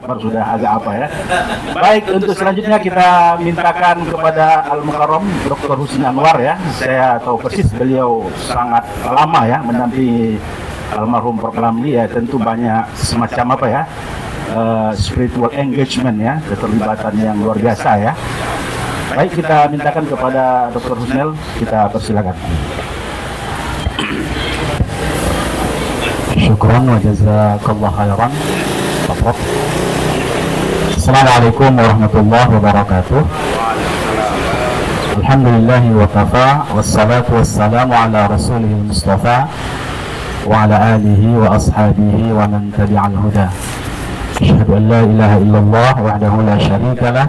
Akbar sudah agak apa ya. Baik, untuk selanjutnya kita mintakan kepada Al-Mukarram Dr. Husni Anwar ya. Saya tahu persis beliau sangat lama ya mendampingi almarhum Prof. Ramli ya, tentu banyak semacam apa ya, spiritual engagement ya, keterlibatan yang luar biasa ya. Baik, kita mintakan kepada Dr. Husnel, kita persilakan. Syukran wa jazakallah khairan. Assalamualaikum warahmatullahi wabarakatuh. Alhamdulillah wa kafa, wassalatu wassalamu ala rasulih mustafa wa ala alihi wa ashabihi wa man tabi'al huda. Asyhadu an la ilaha illallah wahdahu la syarika lah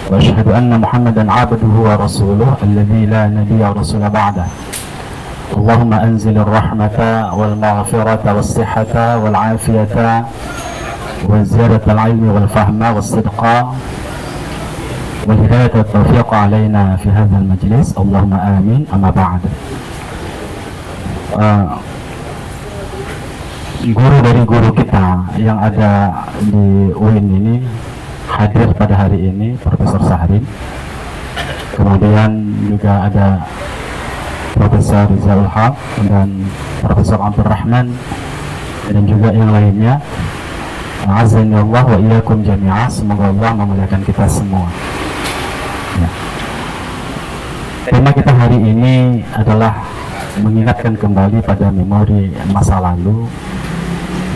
wa asyhadu anna Muhammadan abduhu wa rasuluh alladzi la nabiyya rasula ba'dah. Allahumma anzil ar-rahmata wal maghfirata was sihhata wal afiyata wa ziyadatal ilmi wal fahma was sidqa wal hidayata wat tawfiq alaina fi hadzal majlis. Allahumma amin. Amma ba'd. Guru dari guru kita yang ada di UIN ini hadir pada hari ini, Profesor Sahrin. Kemudian juga ada Profesor Rizal Haq dan Profesor Abdul Rahman dan juga yang lainnya. Azanillah wa iyyakum jami'ah. Semoga Allah memuliakan kita semua ya. Tema kita hari ini adalah mengingatkan kembali pada memori masa lalu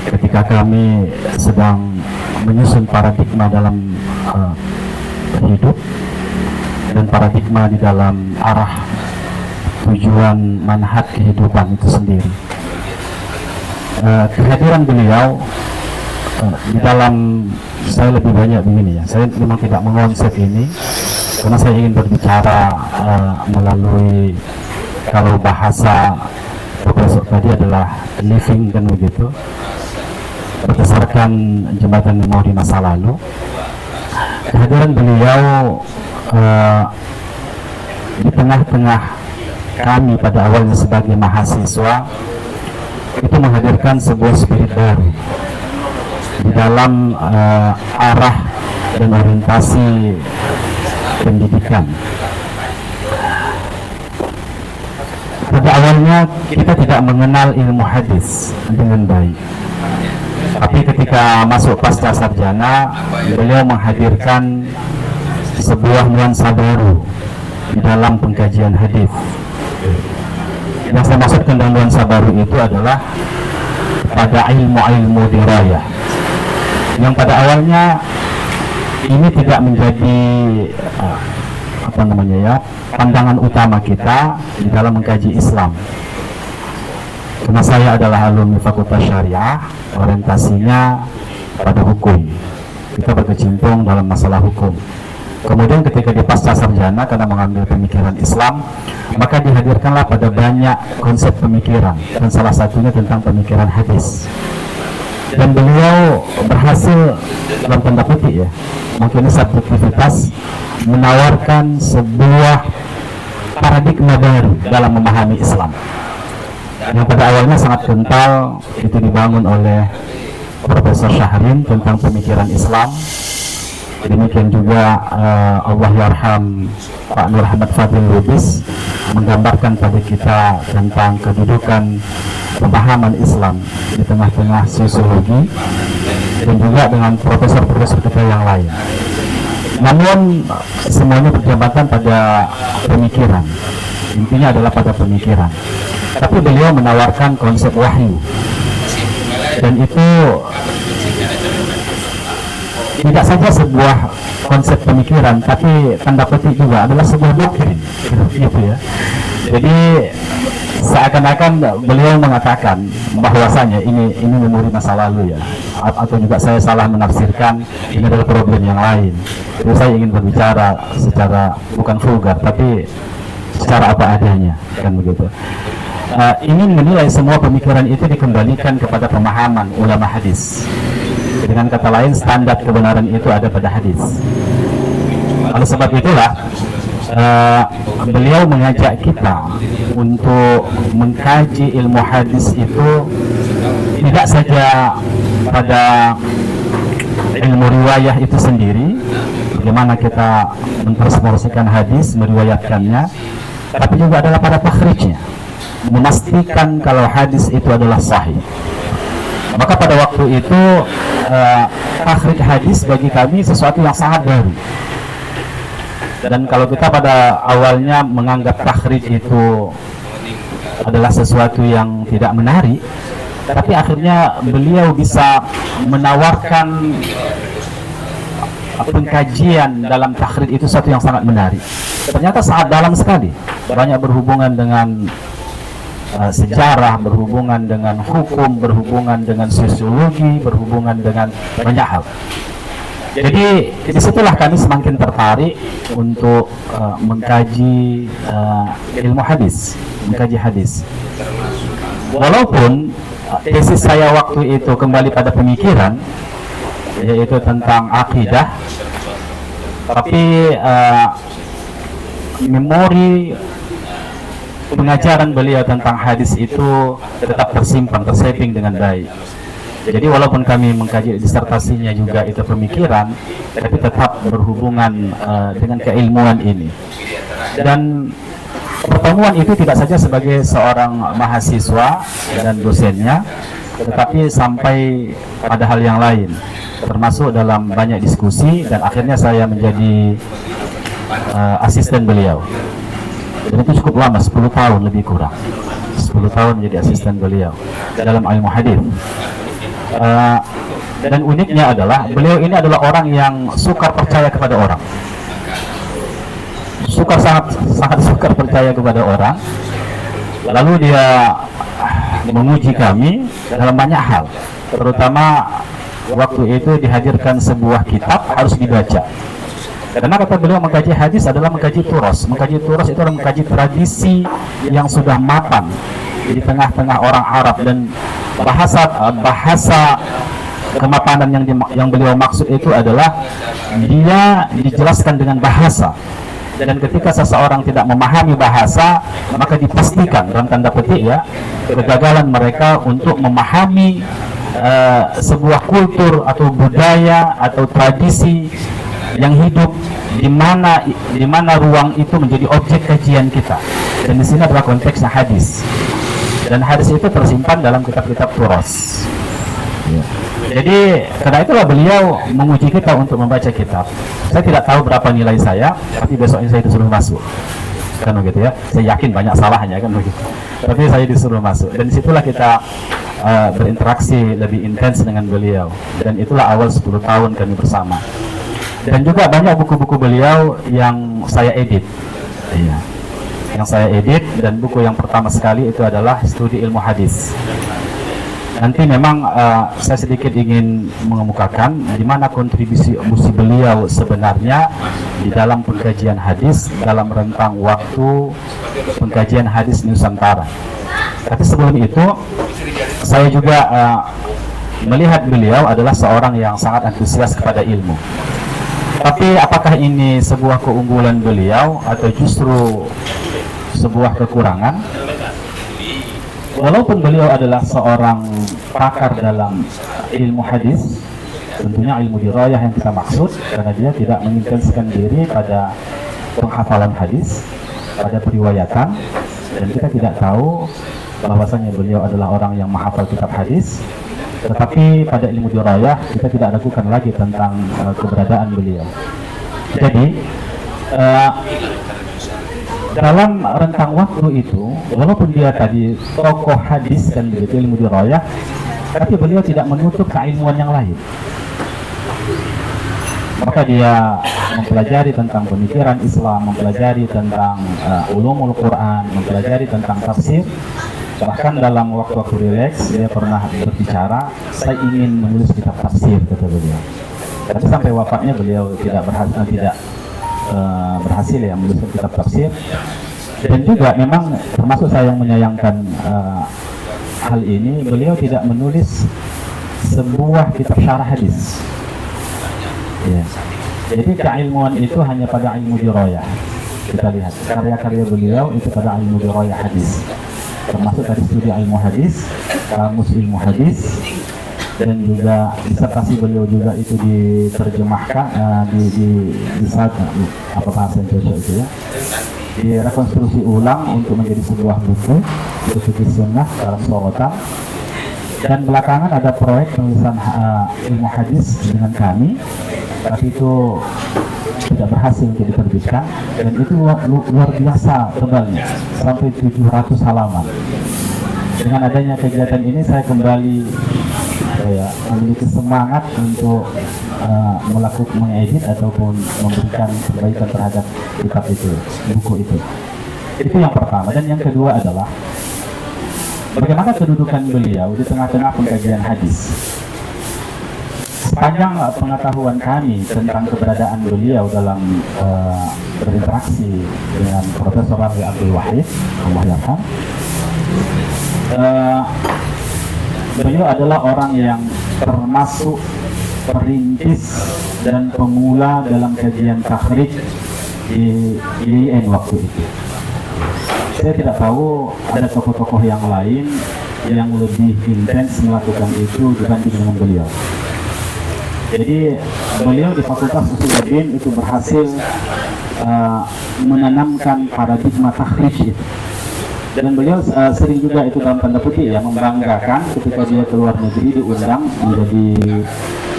ketika kami sedang menyusun paradigma dalam hidup dan paradigma di dalam arah tujuan manhaj kehidupan itu sendiri. Kehadiran beliau di dalam, saya lebih banyak begini ya, saya memang tidak mengonsep ini karena saya ingin berbicara melalui, kalau bahasa Profesor tadi adalah living kan begitu, berdasarkan jembatan memori masa lalu. Kehadiran beliau di tengah-tengah kami pada awalnya sebagai mahasiswa itu menghadirkan sebuah spirit baru di dalam arah dan orientasi pendidikan. Pada awalnya kita tidak mengenal ilmu hadis dengan baik, tapi ketika masuk pasca sarjana beliau menghadirkan sebuah nuansa baru di dalam pengkajian hadis. Yang saya maksudkan dengan nuansa baru itu adalah pada ilmu-ilmu dirayah yang pada awalnya ini tidak menjadi pandangan utama kita di dalam mengkaji Islam. Karena saya adalah alumni Fakultas Syariah, orientasinya pada hukum, kita berkecimpung dalam masalah hukum. Kemudian ketika di pasca sarjana karena mengambil pemikiran Islam, maka dihadirkanlah pada banyak konsep pemikiran, dan salah satunya tentang pemikiran hadis. Dan beliau berhasil dalam tanda petik ya, mungkin subjektivitas, menawarkan sebuah paradigma baru dalam memahami Islam yang pada awalnya sangat kental. Itu dibangun oleh Profesor Syahrin tentang pemikiran Islam. Demikian juga Allah yarham Pak Nur Ahmad Fadil Lubis menggambarkan pada kita tentang kedudukan pemahaman Islam di tengah-tengah sosiologi, dan juga dengan profesor-profesor kita yang lain. Namun semuanya berjabatan pada pemikiran, intinya adalah pada pemikiran. Tapi beliau menawarkan konsep wahyu, dan itu tidak saja sebuah konsep pemikiran, tapi tanda petik juga adalah sebuah doktrin, gitu ya. Jadi seakan-akan beliau mengatakan bahwasanya ini memori masa lalu ya, atau juga saya salah menafsirkan ini adalah problem yang lain. Jadi saya ingin berbicara secara bukan vulgar, tapi secara apa adanya, kan begitu. Ingin menilai semua pemikiran itu dikembalikan kepada pemahaman ulama hadis. Dengan kata lain, standar kebenaran itu ada pada hadis. Oleh sebab itulah beliau mengajak kita untuk mengkaji ilmu hadis itu tidak saja pada ilmu riwayah itu sendiri, bagaimana kita mentranslasikan hadis, meriwayatkannya, tapi juga adalah pada takhrijnya, memastikan kalau hadis itu adalah sahih. Maka pada waktu itu takhrij hadis bagi kami sesuatu yang sangat baru. Dan kalau kita pada awalnya menganggap takhrij itu adalah sesuatu yang tidak menarik, tapi akhirnya beliau bisa menawarkan pengkajian dalam takhrij itu sesuatu yang sangat menarik. Ternyata sangat dalam sekali, banyak berhubungan dengan sejarah, berhubungan dengan hukum, berhubungan dengan sosiologi, berhubungan dengan banyak hal. Jadi disitulah kami semakin tertarik untuk mengkaji ilmu hadis, mengkaji hadis. Walaupun tesis saya waktu itu kembali pada pemikiran, yaitu tentang akidah, tapi memori pengajaran beliau tentang hadis itu tetap tersimpan, tersaving dengan baik. Jadi walaupun kami mengkaji disertasinya juga itu pemikiran, tapi tetap berhubungan dengan keilmuan ini. Dan pertemuan itu tidak saja sebagai seorang mahasiswa dan dosennya, tetapi sampai pada hal yang lain, termasuk dalam banyak diskusi, dan akhirnya saya menjadi asisten beliau. Dan itu cukup lama, 10 tahun lebih kurang. 10 tahun menjadi asisten beliau dalam ilmu hadis. Dan uniknya adalah beliau ini adalah orang yang sukar percaya kepada orang, sangat sukar percaya kepada orang. Lalu dia menguji kami dalam banyak hal, terutama waktu itu dihadirkan sebuah kitab harus dibaca. Karena kata beliau mengkaji hadis adalah mengkaji turos. Mengkaji turos itu adalah mengkaji tradisi yang sudah mapan di tengah-tengah orang Arab, dan bahasa kemapanan yang beliau maksud itu adalah dia dijelaskan dengan bahasa. Dan ketika seseorang tidak memahami bahasa, maka dipastikan dalam tanda petik ya, kegagalan mereka untuk memahami sebuah kultur atau budaya atau tradisi yang hidup di mana ruang itu menjadi objek kajian kita. Dan di sini adalah konteksnya hadis. Dan hadis itu tersimpan dalam kitab-kitab turos. Ya. Jadi karena itulah beliau menguji kita untuk membaca kitab. Saya tidak tahu berapa nilai saya, tapi besoknya saya disuruh masuk. Kan begitu ya. Saya yakin banyak salahnya kan begitu. Tapi saya disuruh masuk. Dan disitulah kita berinteraksi lebih intens dengan beliau. Dan itulah awal 10 tahun kami bersama. Dan juga banyak buku-buku beliau yang saya edit. Iya. Yang saya edit, dan buku yang pertama sekali itu adalah Studi Ilmu Hadis. Nanti memang saya sedikit ingin mengemukakan di mana kontribusi beliau sebenarnya di dalam pengkajian hadis dalam rentang waktu pengkajian hadis Nusantara. Tapi sebelum itu, saya juga melihat beliau adalah seorang yang sangat antusias kepada ilmu. Tapi apakah ini sebuah keunggulan beliau atau justru sebuah kekurangan? Walaupun beliau adalah seorang pakar dalam ilmu hadis, tentunya ilmu dirayah yang kita maksud, karena dia tidak mengintenskan diri pada penghafalan hadis, pada periwayatan, dan kita tidak tahu bahwasanya beliau adalah orang yang menghafal kitab hadis. Tetapi pada ilmu dirayah kita tidak ragukan lagi tentang keberadaan beliau. Jadi dalam rentang waktu itu, walaupun dia tadi tokoh hadis dan begitu ilmu dirayah, tapi beliau tidak menutup keilmuan yang lain. Maka dia mempelajari tentang pemikiran Islam, mempelajari tentang ulumul Quran, mempelajari tentang tafsir. Bahkan dalam waktu-waktu rileks dia pernah berbicara, saya ingin menulis kitab tafsir, kata beliau. Tapi sampai wafatnya beliau tidak berhasil ya menulis kitab tafsir. Dan juga memang termasuk saya yang menyayangkan hal ini, beliau tidak menulis sebuah kitab syarah hadis. Ya. Jadi keilmuan itu hanya pada ilmu dirayah. Kita lihat karya-karya beliau itu pada ilmu dirayah hadis, termasuk dari studi ilmu hadis, kamus ilmu hadis, dan juga disertasi beliau juga itu diterjemahkan di saat apa bahasa yang cocok itu ya, direkonstruksi ulang untuk menjadi sebuah buku fikih sunnah dalam sorotan. Dan belakangan ada proyek penulisan ilmu hadis dengan kami, tapi itu tidak berhasil untuk diterbitkan, dan itu luar biasa tebalnya, sampai 700 halaman. Dengan adanya kegiatan ini saya kembali memiliki semangat untuk melakukan mengedit ataupun memberikan perbaikan terhadap kitab itu, buku itu. Itu yang pertama. Dan yang kedua adalah bagaimana kedudukan beliau di tengah-tengah pengkajian hadis. Sepanjang pengetahuan kami tentang keberadaan beliau dalam berinteraksi dengan Profesor Rabi Abdul Wahid, Allah yarham, beliau adalah orang yang termasuk perintis dan pemula dalam kajian takhrij di IAIN waktu itu. Saya tidak tahu ada tokoh-tokoh yang lain yang lebih intens melakukan itu dibanding dengan beliau. Jadi beliau di Fakultas Usuluddin itu berhasil menanamkan paradigma takhrij itu. Dan beliau sering juga itu dalam tanda kutip ya membanggakan ketika dia keluar negeri diundang menjadi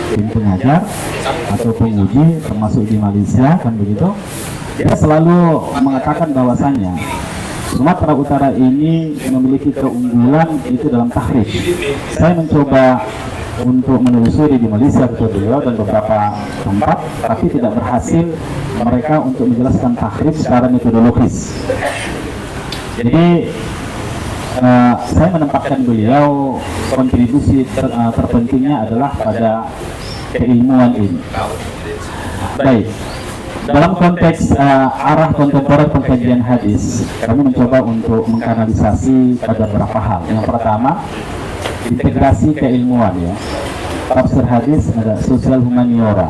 tim pengajar atau penguji termasuk di Malaysia kan begitu. Dia selalu mengatakan bahwasanya Sumatera Utara ini memiliki keunggulan itu dalam takhrij. Saya mencoba untuk menelusuri di Malaysia betul beliau dan beberapa tempat, tapi tidak berhasil mereka untuk menjelaskan takhrij secara metodologis. Jadi saya menempatkan beliau, kontribusi terpentingnya adalah pada keilmuan ini. Baik, dalam konteks arah kontemporer pengkajian hadis, kami mencoba untuk mengkanalisasi pada beberapa hal. Yang pertama, integrasi keilmuan ya. Tafsir hadis ada sosial humaniora.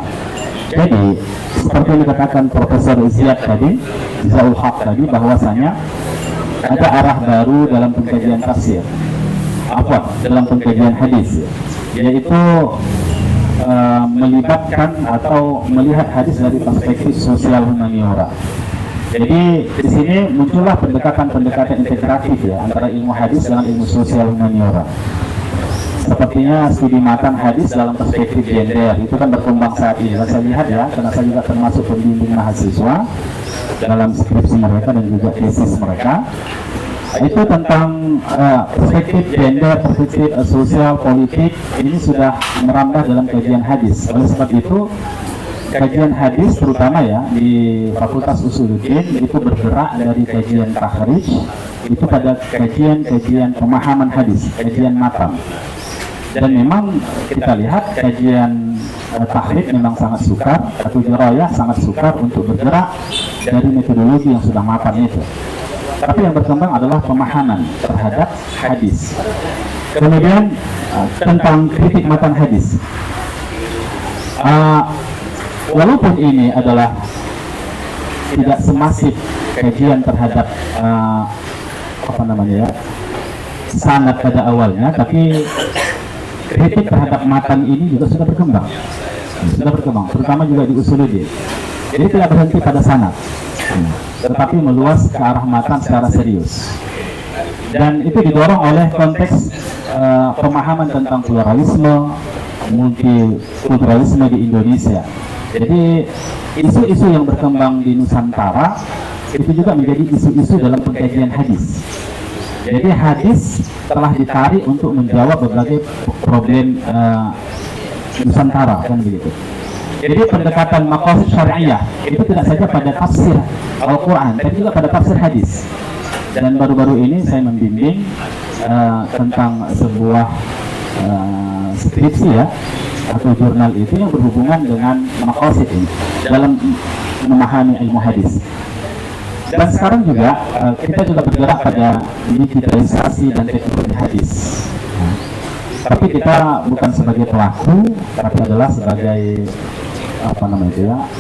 Jadi, seperti yang dikatakan Profesor Ziyad tadi, Zaul Haq tadi, bahwasanya ada arah baru dalam pengkajian tafsir, dalam pengkajian hadis, yaitu melibatkan atau melihat hadis dari perspektif sosial humaniora. Jadi di sini muncullah pendekatan integratif ya antara ilmu hadis dengan ilmu sosial humaniora. Sepertinya studi matan hadis dalam perspektif gender itu kan berkembang saat ini. Saya lihat ya, karena saya juga termasuk pembimbing mahasiswa dalam skripsi mereka dan juga tesis mereka. Itu tentang perspektif gender, perspektif sosial, politik, ini sudah merambah dalam kajian hadis. Oleh sebab itu, kajian hadis terutama ya di Fakultas Usuluddin itu bergerak dari kajian takhrij itu pada kajian pemahaman hadis, kajian matan. Dan memang kita lihat kajian takhrij memang sangat sukar, atau dirayah sangat sukar untuk bergerak dari metodologi yang sudah mapan itu. Tapi yang berkembang adalah pemahaman terhadap hadis. Kemudian tentang kritik matan hadis. Walaupun ini adalah tidak semasif kajian terhadap sanad pada awalnya, tapi kritik terhadap matan ini juga sudah berkembang, terutama juga di Usuluddin. Jadi tidak berhenti pada sanad, tetapi meluas ke arah matan secara serius. Dan itu didorong oleh konteks pemahaman tentang pluralisme, multikulturalisme di Indonesia. Jadi isu-isu yang berkembang di Nusantara itu juga menjadi isu-isu dalam pengkajian hadis. Jadi hadis telah ditarik untuk menjawab berbagai problem Nusantara kan begitu. Jadi pendekatan maqasid syariah itu tidak saja pada tafsir Al-Quran, tapi juga pada tafsir hadis. Dan baru-baru ini saya membimbing tentang sebuah skripsi ya, atau jurnal itu yang berhubungan dengan maqasid ini dalam memahami ilmu hadis. Dan sekarang juga kita juga bergerak pada digitalisasi dan teknologi hadis. Tapi kita bukan sebagai pelaku, tapi adalah sebagai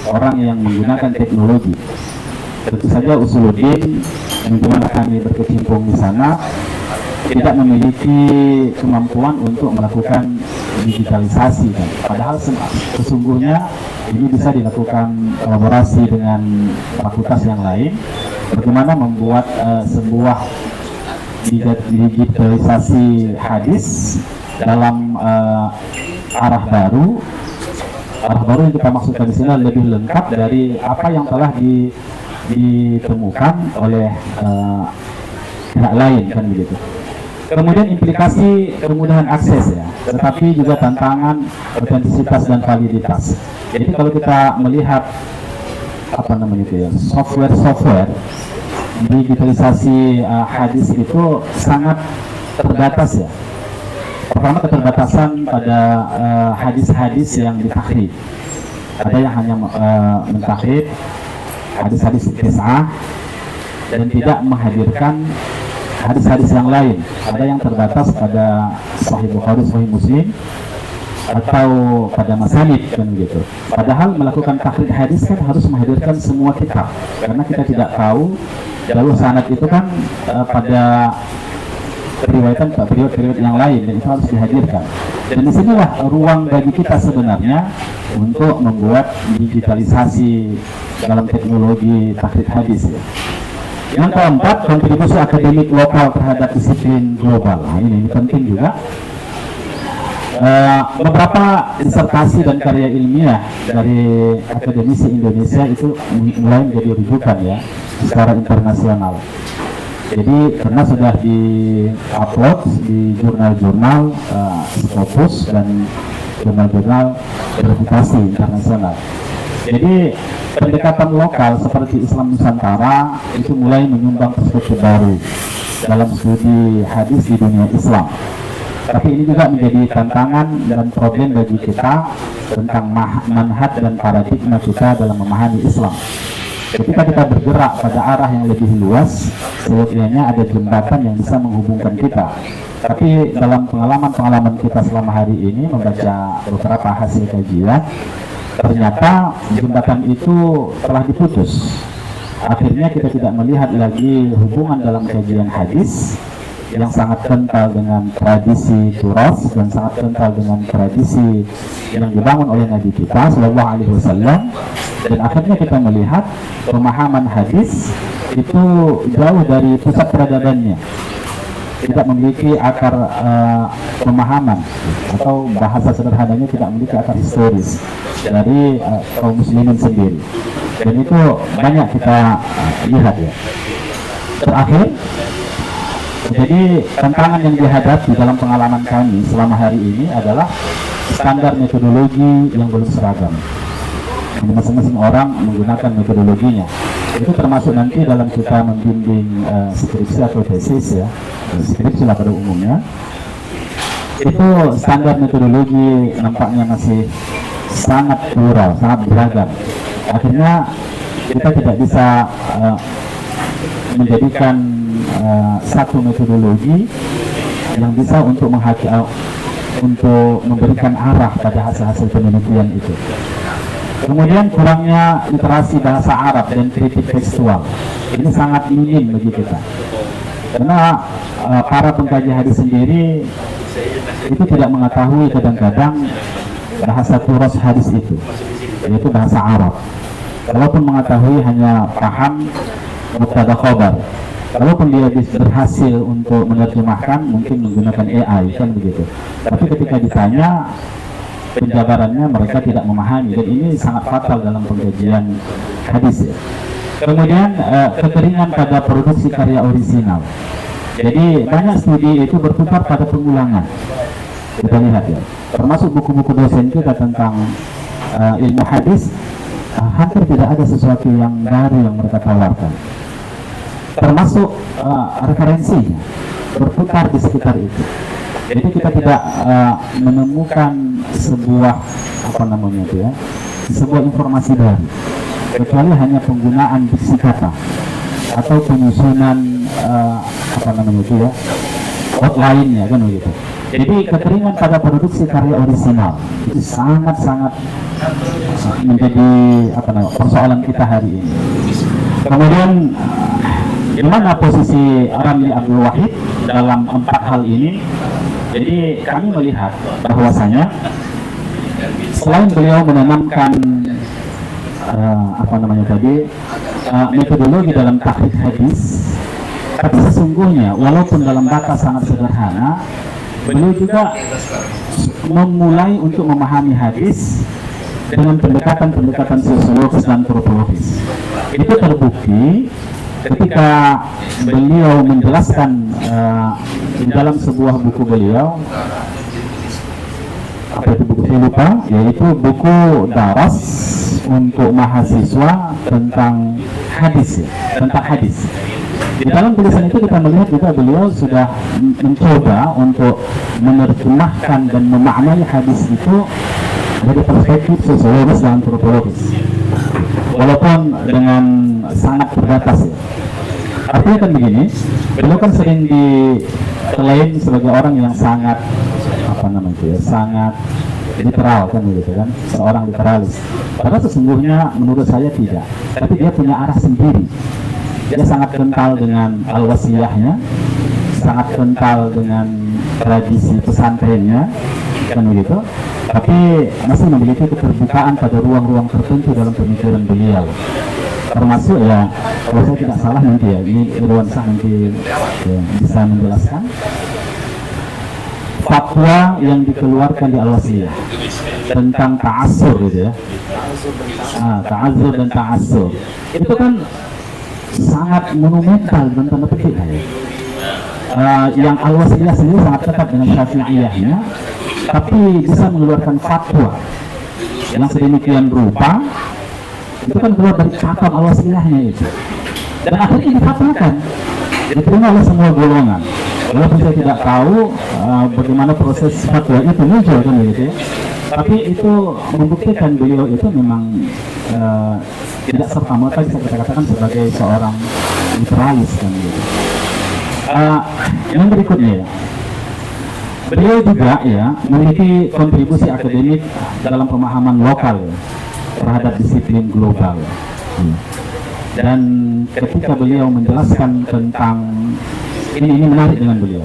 orang yang menggunakan teknologi. Tentu saja Usuluddin yang dimana kami berkecimpung di sana tidak memiliki kemampuan untuk melakukan digitalisasi kan. Padahal sesungguhnya ini bisa dilakukan kolaborasi dengan fakultas yang lain. Bagaimana membuat sebuah digitalisasi hadis dalam arah baru. Arah baru yang kita maksudkan di sini lebih lengkap dari apa yang telah ditemukan oleh pihak lain kan begitu. Kemudian implikasi kemudahan akses ya, tetapi juga tantangan otentisitas dan validitas. Jadi kalau kita melihat apa namanya itu ya, software digitalisasi hadis itu sangat terbatas ya. Pertama, keterbatasan pada hadis-hadis yang ditahrif. Ada yang hanya mentahrif hadis-hadis kisah dan tidak menghadirkan hadis-hadis yang lain. Ada yang terbatas pada Sahih Bukhari, Sahih Muslim, atau pada masanid kan gitu. Padahal melakukan tahrif hadis kan harus menghadirkan semua kitab, karena kita tidak tahu jalur sanad itu kan pada periode yang lain, dan itu harus dihadirkan. Dan disinilah ruang bagi kita sebenarnya untuk membuat digitalisasi dalam teknologi tahrif hadis ya. Yang keempat, kontribusi akademik lokal terhadap disiplin global. Nah, ini penting juga. Beberapa disertasi dan karya ilmiah dari akademisi Indonesia itu mulai menjadi rujukan ya secara internasional. Jadi karena sudah di-upload di jurnal-jurnal Scopus dan jurnal-jurnal berreputasi internasional. Jadi pendekatan lokal seperti Islam Nusantara itu mulai menyumbang perspektif baru dalam studi hadis di dunia Islam. Tapi ini juga menjadi tantangan dan problem bagi kita tentang manhaj dan paradigma kita dalam memahami Islam. Ketika kita bergerak pada arah yang lebih luas, seyogyanya ada jembatan yang bisa menghubungkan kita. Tapi dalam pengalaman kita selama hari ini membaca beberapa hasil kajian, ternyata jembatan itu telah diputus. Akhirnya kita tidak melihat lagi hubungan dalam kajian hadis yang sangat kental dengan tradisi turas dan sangat kental dengan tradisi yang dibangun oleh Nabi kita Sallallahu Alaihi Wasallam. Dan akhirnya kita melihat pemahaman hadis itu jauh dari pusat peradabannya, tidak memiliki akar pemahaman, atau bahasa sederhananya tidak memiliki akar historis dari kaum muslimin sendiri. Dan itu banyak kita lihat ya. Terakhir, jadi tantangan yang dihadapi dalam pengalaman kami selama hari ini adalah standar metodologi yang belum seragam. Masing-masing orang menggunakan metodologinya. Itu termasuk nanti dalam kita membimbing skripsi atau tesis ya, skripsi lah pada umumnya. Itu standar metodologi nampaknya masih sangat plural, sangat beragam. Akhirnya kita tidak bisa menjadikan satu metodologi yang bisa untuk memberikan arah pada hasil-hasil penelitian itu. Kemudian kurangnya literasi bahasa Arab dan kritik tekstual ini sangat minim bagi kita, karena para pengkaji hadis sendiri itu tidak mengetahui kadang-kadang bahasa turas hadis itu, yaitu bahasa Arab. Kalaupun mengetahui hanya paham mubtada khabar. Kalaupun dia berhasil untuk menerjemahkan mungkin menggunakan AI kan begitu. Tapi ketika ditanya penjabarannya mereka tidak memahami, dan ini sangat fatal dalam pengkajian hadis ya. Kemudian kekeringan pada produksi karya orisinal. Jadi banyak studi itu berputar pada pengulangan. Kita lihat ya, termasuk buku-buku dosen kita tentang ilmu hadis, hampir tidak ada sesuatu yang baru yang mereka tawarkan. Termasuk referensinya berputar di sekitar itu. Jadi kita tidak menemukan sebuah sebuah informasi baru, kecuali hanya penggunaan diksi kata atau penyusunan outline-nya kan begitu. Jadi kekeringan pada produksi karya orisinal itu sangat-sangat menjadi persoalan kita hari ini. Kemudian di mana posisi Ramli Abdul Wahid dalam 4 hal ini? Jadi kami melihat bahwasanya selain beliau menanamkan metodologi dalam tahrij hadis, tapi sesungguhnya walaupun dalam batas sangat sederhana, beliau juga memulai untuk memahami hadis dengan pendekatan-pendekatan sosiologis dan antropologis. Itu terbukti ketika beliau menjelaskan di dalam sebuah buku beliau, apa itu buku saya lupa, yaitu buku daras untuk mahasiswa tentang hadis, tentang hadis. Di dalam tulisan itu kita melihat juga beliau sudah mencoba untuk menerjemahkan dan memaknai hadis itu dari perspektif sosiologis dan antropologis, walaupun dengan sangat terbatas ya. Artinya kan begini, beliau kan sering diklaim sebagai orang yang sangat sangat literal kan begitu kan, seorang literalis. Padahal sesungguhnya menurut saya tidak, tapi dia punya arah sendiri. Dia sangat kental dengan al-wasiyahnya, sangat kental dengan tradisi pesantrennya kan begitu, tapi masih memiliki keterbukaan pada ruang-ruang tertentu dalam pemikiran beliau, termasuk ya, kalau saya tidak salah nanti ya, ini Irwan Sah nanti ya, bisa menjelaskan fatwa yang dikeluarkan di Al-Wasiyah tentang ta'assur gitu ya, ta'azzur dan ta'assur itu kan sangat monumental dan tanda petik ya. Yang Al-Wasiyah sendiri sangat dekat dengan Syafi'iyahnya, tapi bisa mengeluarkan fatwa yang sedemikian rupa, itu kan keluar dari cakap Al-Wasiyahnya itu, dan akhirnya difatwakan, diterima oleh semua golongan. Walaupun saya tidak tahu bagaimana proses fatwa itu muncul kan begitu ya, tapi itu membuktikan beliau itu memang tidak serta-merta bisa kita katakan sebagai seorang literalis kan gitu. Yang berikutnya ya, beliau juga ya memiliki kontribusi akademik dalam pemahaman lokal ya, terhadap disiplin global. Dan ketika beliau menjelaskan tentang ini menarik dengan beliau.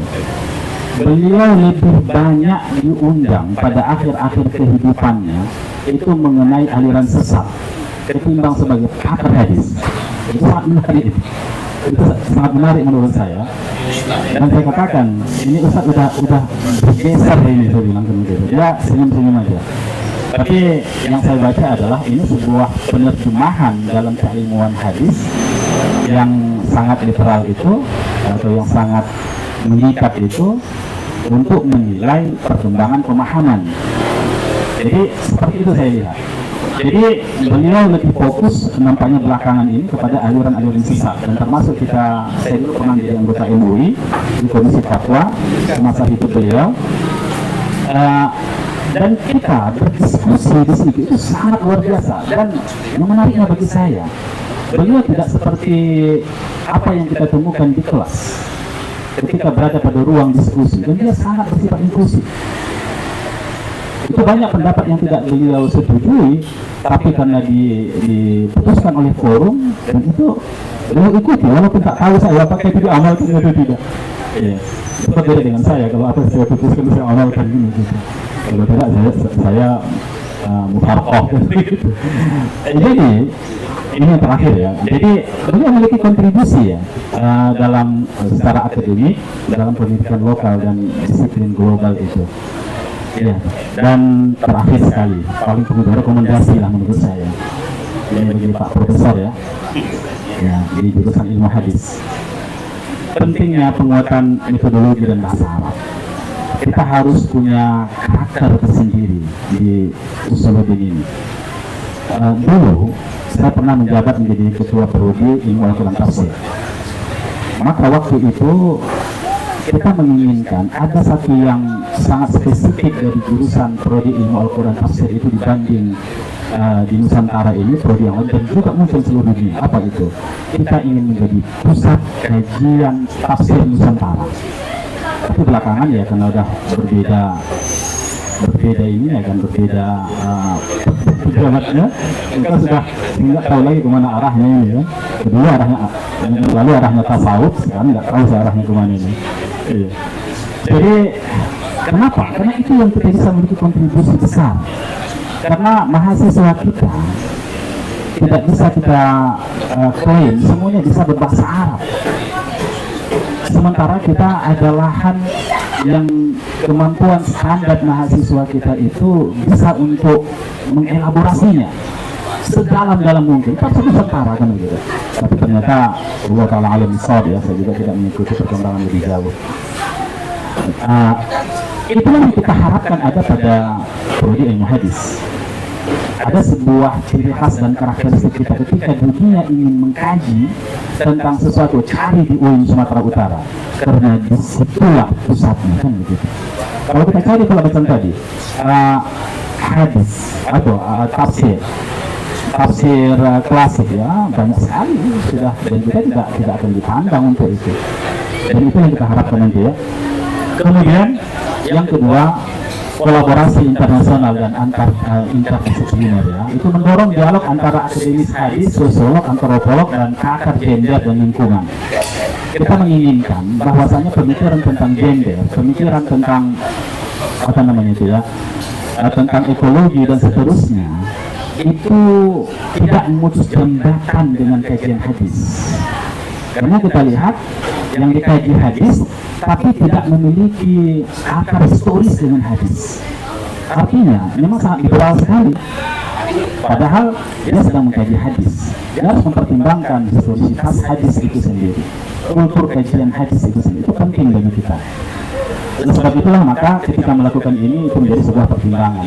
Beliau lebih banyak diundang pada akhir-akhir kehidupannya itu mengenai aliran sesat ketimbang sebagai pakar hadis. Itu sangat menarik. Itu sangat menarik menurut saya. Dan saya katakan, ini Ustaz udah bergeser ini, saya bilang begitu. Dia senyum-senyum aja. Tapi yang saya baca adalah ini sebuah penerjemahan dalam keilmuan hadis yang sangat literal itu, atau yang sangat mengikat itu, untuk menilai perkembangan pemahaman. Jadi seperti itu saya lihat. Jadi beliau lebih fokus nampaknya belakangan ini kepada aliran-aliran sesat, dan termasuk saya dulu pernah jadi anggota MUI di Komisi Fatwa semasa hidup beliau, dan kita berdiskusi di sini itu sangat luar biasa. Dan yang menariknya bagi saya, beliau tidak seperti apa yang kita temukan di kelas ketika berada pada ruang diskusi, dan dia sangat bersifat inklusif. Itu banyak pendapat yang tidak beliau setujui, tapi karena diputuskan oleh forum, dan itu beliau ikuti walaupun tak tahu saya apakah itu diamalkan atau tidak. Itu berbeda dengan saya, kalau apa saya putuskan saya amalkan gini gitu. Kalau tidak saya mufarqah gitu. Jadi ini yang terakhir ya. Jadi beliau memiliki kontribusi ya dalam secara akademik dalam pendidikan lokal dan disiplin global itu. Ya. Dan terakhir sekali, paling kemudian rekomendasi lah menurut saya. Ini bagi Pak Profesor ya. Ya, di jurusan ilmu hadis. Pentingnya penguatan metodologi dan bahasa Arab. Kita harus punya karakter tersendiri di usuludin ini. Dulu saya pernah menjabat menjadi ketua prodi ilmu Al-Quran Tafsir. Maka waktu itu kita menginginkan ada satu yang sangat spesifik dari jurusan prodi ilmu Al-Quran Tafsir itu dibanding di Nusantara ini prodi yang lain, dan juga mungkin seluruh dunia. Apa itu? Kita ingin menjadi pusat kajian tafsir Nusantara. Tapi belakangan ya karena udah berbeda ini ya kan, berbeda pejabatnya, kita sudah nggak tahu lagi kemana arahnya ini ya. Kedua lalu arahnya tasawuf, sekarang nggak tahu arahnya kemana ini. Iya. Jadi Kenapa? Karena itu yang kita bisa memiliki kontribusi besar. Karena mahasiswa kita tidak bisa kita klaim semuanya bisa berbahasa Arab. Sementara kita ada lahan yang kemampuan standar mahasiswa kita itu bisa untuk mengelaborasinya sedalam-dalam mungkin. Kan sementara kan begitu. Tapi ternyata Allah Ta'ala alam bisawab ya, saya juga tidak mengikuti perkembangan lebih jauh. Itulah yang kita harapkan ada pada prodi ilmu hadis. Ada sebuah ciri khas dan karakteristik kita ketika dunia ingin mengkaji tentang sesuatu, cari di UIN Sumatera Utara, karena disitulah pusatnya kan begitu. Kalau kita cari pelajaran tadi hadis atau tafsir klasik ya banyak sekali sudah, dan kita tidak akan dipandang untuk itu. Dan itu yang kita harapkan nanti ya. Kemudian yang kedua, kolaborasi internasional dan interdisipliner ya, itu mendorong dialog antara akademis hadis, sosiolog, antropolog, dan pakar gender dan lingkungan. Kita menginginkan bahwasanya pemikiran tentang gender, pemikiran tentang apa namanya itu ya, tentang ekologi dan seterusnya itu tidak memutus jembatan dengan kajian hadis. Karena kita lihat yang dikaji hadis tapi tidak memiliki akar historis dengan hadis. Artinya memang sangat liberal sekali. Padahal dia sedang mengkaji hadis. Dia harus mempertimbangkan historisitas hadis itu sendiri. Kultur kajian hadis itu sendiri itu penting bagi kita. Dan sebab itulah maka ketika melakukan ini itu menjadi sebuah pertimbangan.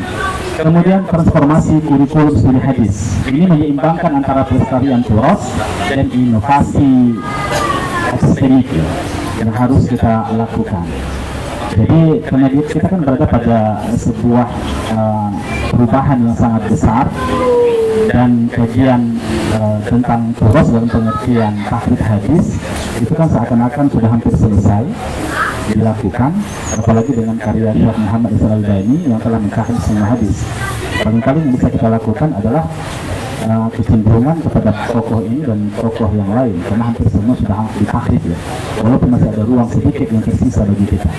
Kemudian transformasi kurikulum studi hadis. Ini menyeimbangkan antara pelestarian turos dan inovasi akademik yang harus kita lakukan. Jadi karena kita kan berada pada sebuah perubahan yang sangat besar, dan kajian tentang turos dalam pengertian tahrif hadis itu kan seakan-akan sudah hampir selesai dilakukan, apalagi dengan karya Syekh Muhammad Ismail Al-Baini yang telah mengkaji semua hadis. Barangkali yang bisa kita lakukan adalah kecenderungan kepada tokoh ini dan tokoh yang lain, karena hampir semua sudah ditahrif ya, walaupun masih ada ruang sedikit yang tersisa bagi kita.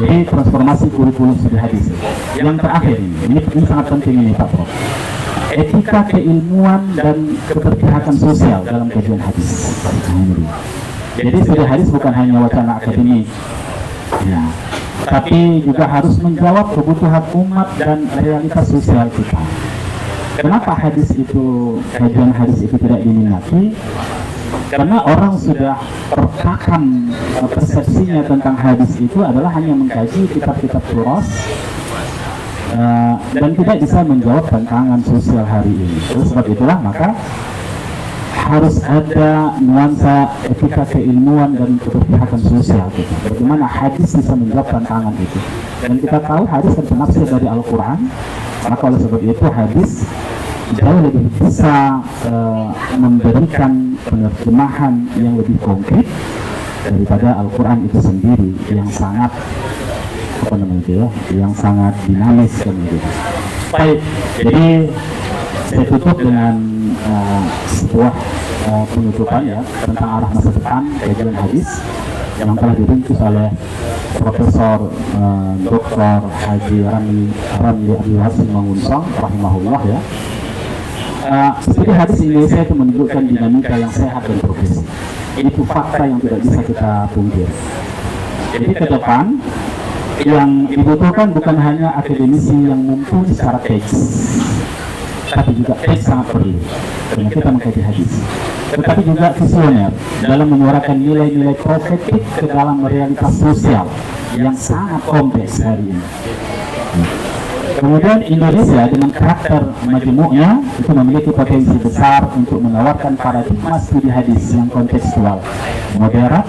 Jadi transformasi kurikulum studi hadis. Yang terakhir ini sangat penting ini Pak Prof. Etika keilmuan dan keberpihakan sosial dalam kajian hadis. Jadi studi hadis bukan hanya wacana akademik, ya, tapi juga harus menjawab kebutuhan umat dan realitas sosial kita. Kenapa hadis itu, kajian hadis itu tidak diminati? Karena orang sudah terpakam persepsinya tentang hadis itu adalah hanya mengkaji kitab-kitab turos dan tidak bisa menjawab tantangan sosial hari ini. Sebab itulah maka harus ada nuansa etika keilmuan dan keberpihakan sosial kita. Bagaimana hadis bisa menjawab tantangan itu? Dan kita tahu hadis terpenafsir dari Al-Quran, maka oleh sebab itu hadis jauh lebih bisa memberikan penerjemahan yang lebih konkret daripada Al-Quran itu sendiri yang sangat apa namanya ya, yang sangat dinamis kan gitu. Baik, jadi saya tutup dengan sebuah penutupan ya tentang arah masa depan kajian hadis yang telah dirintis oleh Profesor Dr. Haji Ramli Abdul Hasim Mangunsang rahimahullah ya. Studi hadis Indonesia itu menunjukkan dinamika yang sehat dan progresif. Itu fakta yang tidak bisa kita pungkir. Jadi ke depan yang dibutuhkan bukan hanya akademisi yang mumpuni secara teks, tapi juga teks sangat perlu karena kita mengkaji hadis, tetapi juga visioner dalam menyuarakan nilai-nilai profetik ke dalam realitas sosial yang sangat kompleks hari ini. Kemudian Indonesia dengan karakter majmuknya itu memiliki potensi besar untuk menawarkan paradigma studi hadis yang kontekstual, moderat,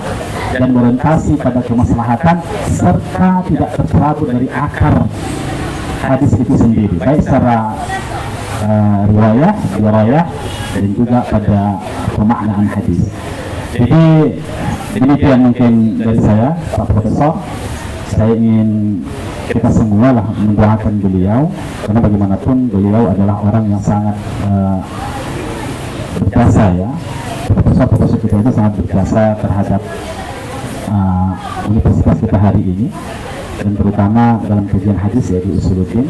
dan berorientasi pada kemaslahatan serta tidak tercerabut dari akar hadis itu sendiri, baik secara riwayah, dan juga pada pemaknaan hadis. Jadi demikian mungkin dari saya, Pak Profesor. Saya ingin kita semua lah mendoakan beliau, karena bagaimanapun beliau adalah orang yang sangat berjasa ya. Profesor kita itu sangat berjasa terhadap universitas kita hari ini. dan terutama dalam kajian hadis ya di Usuluddin.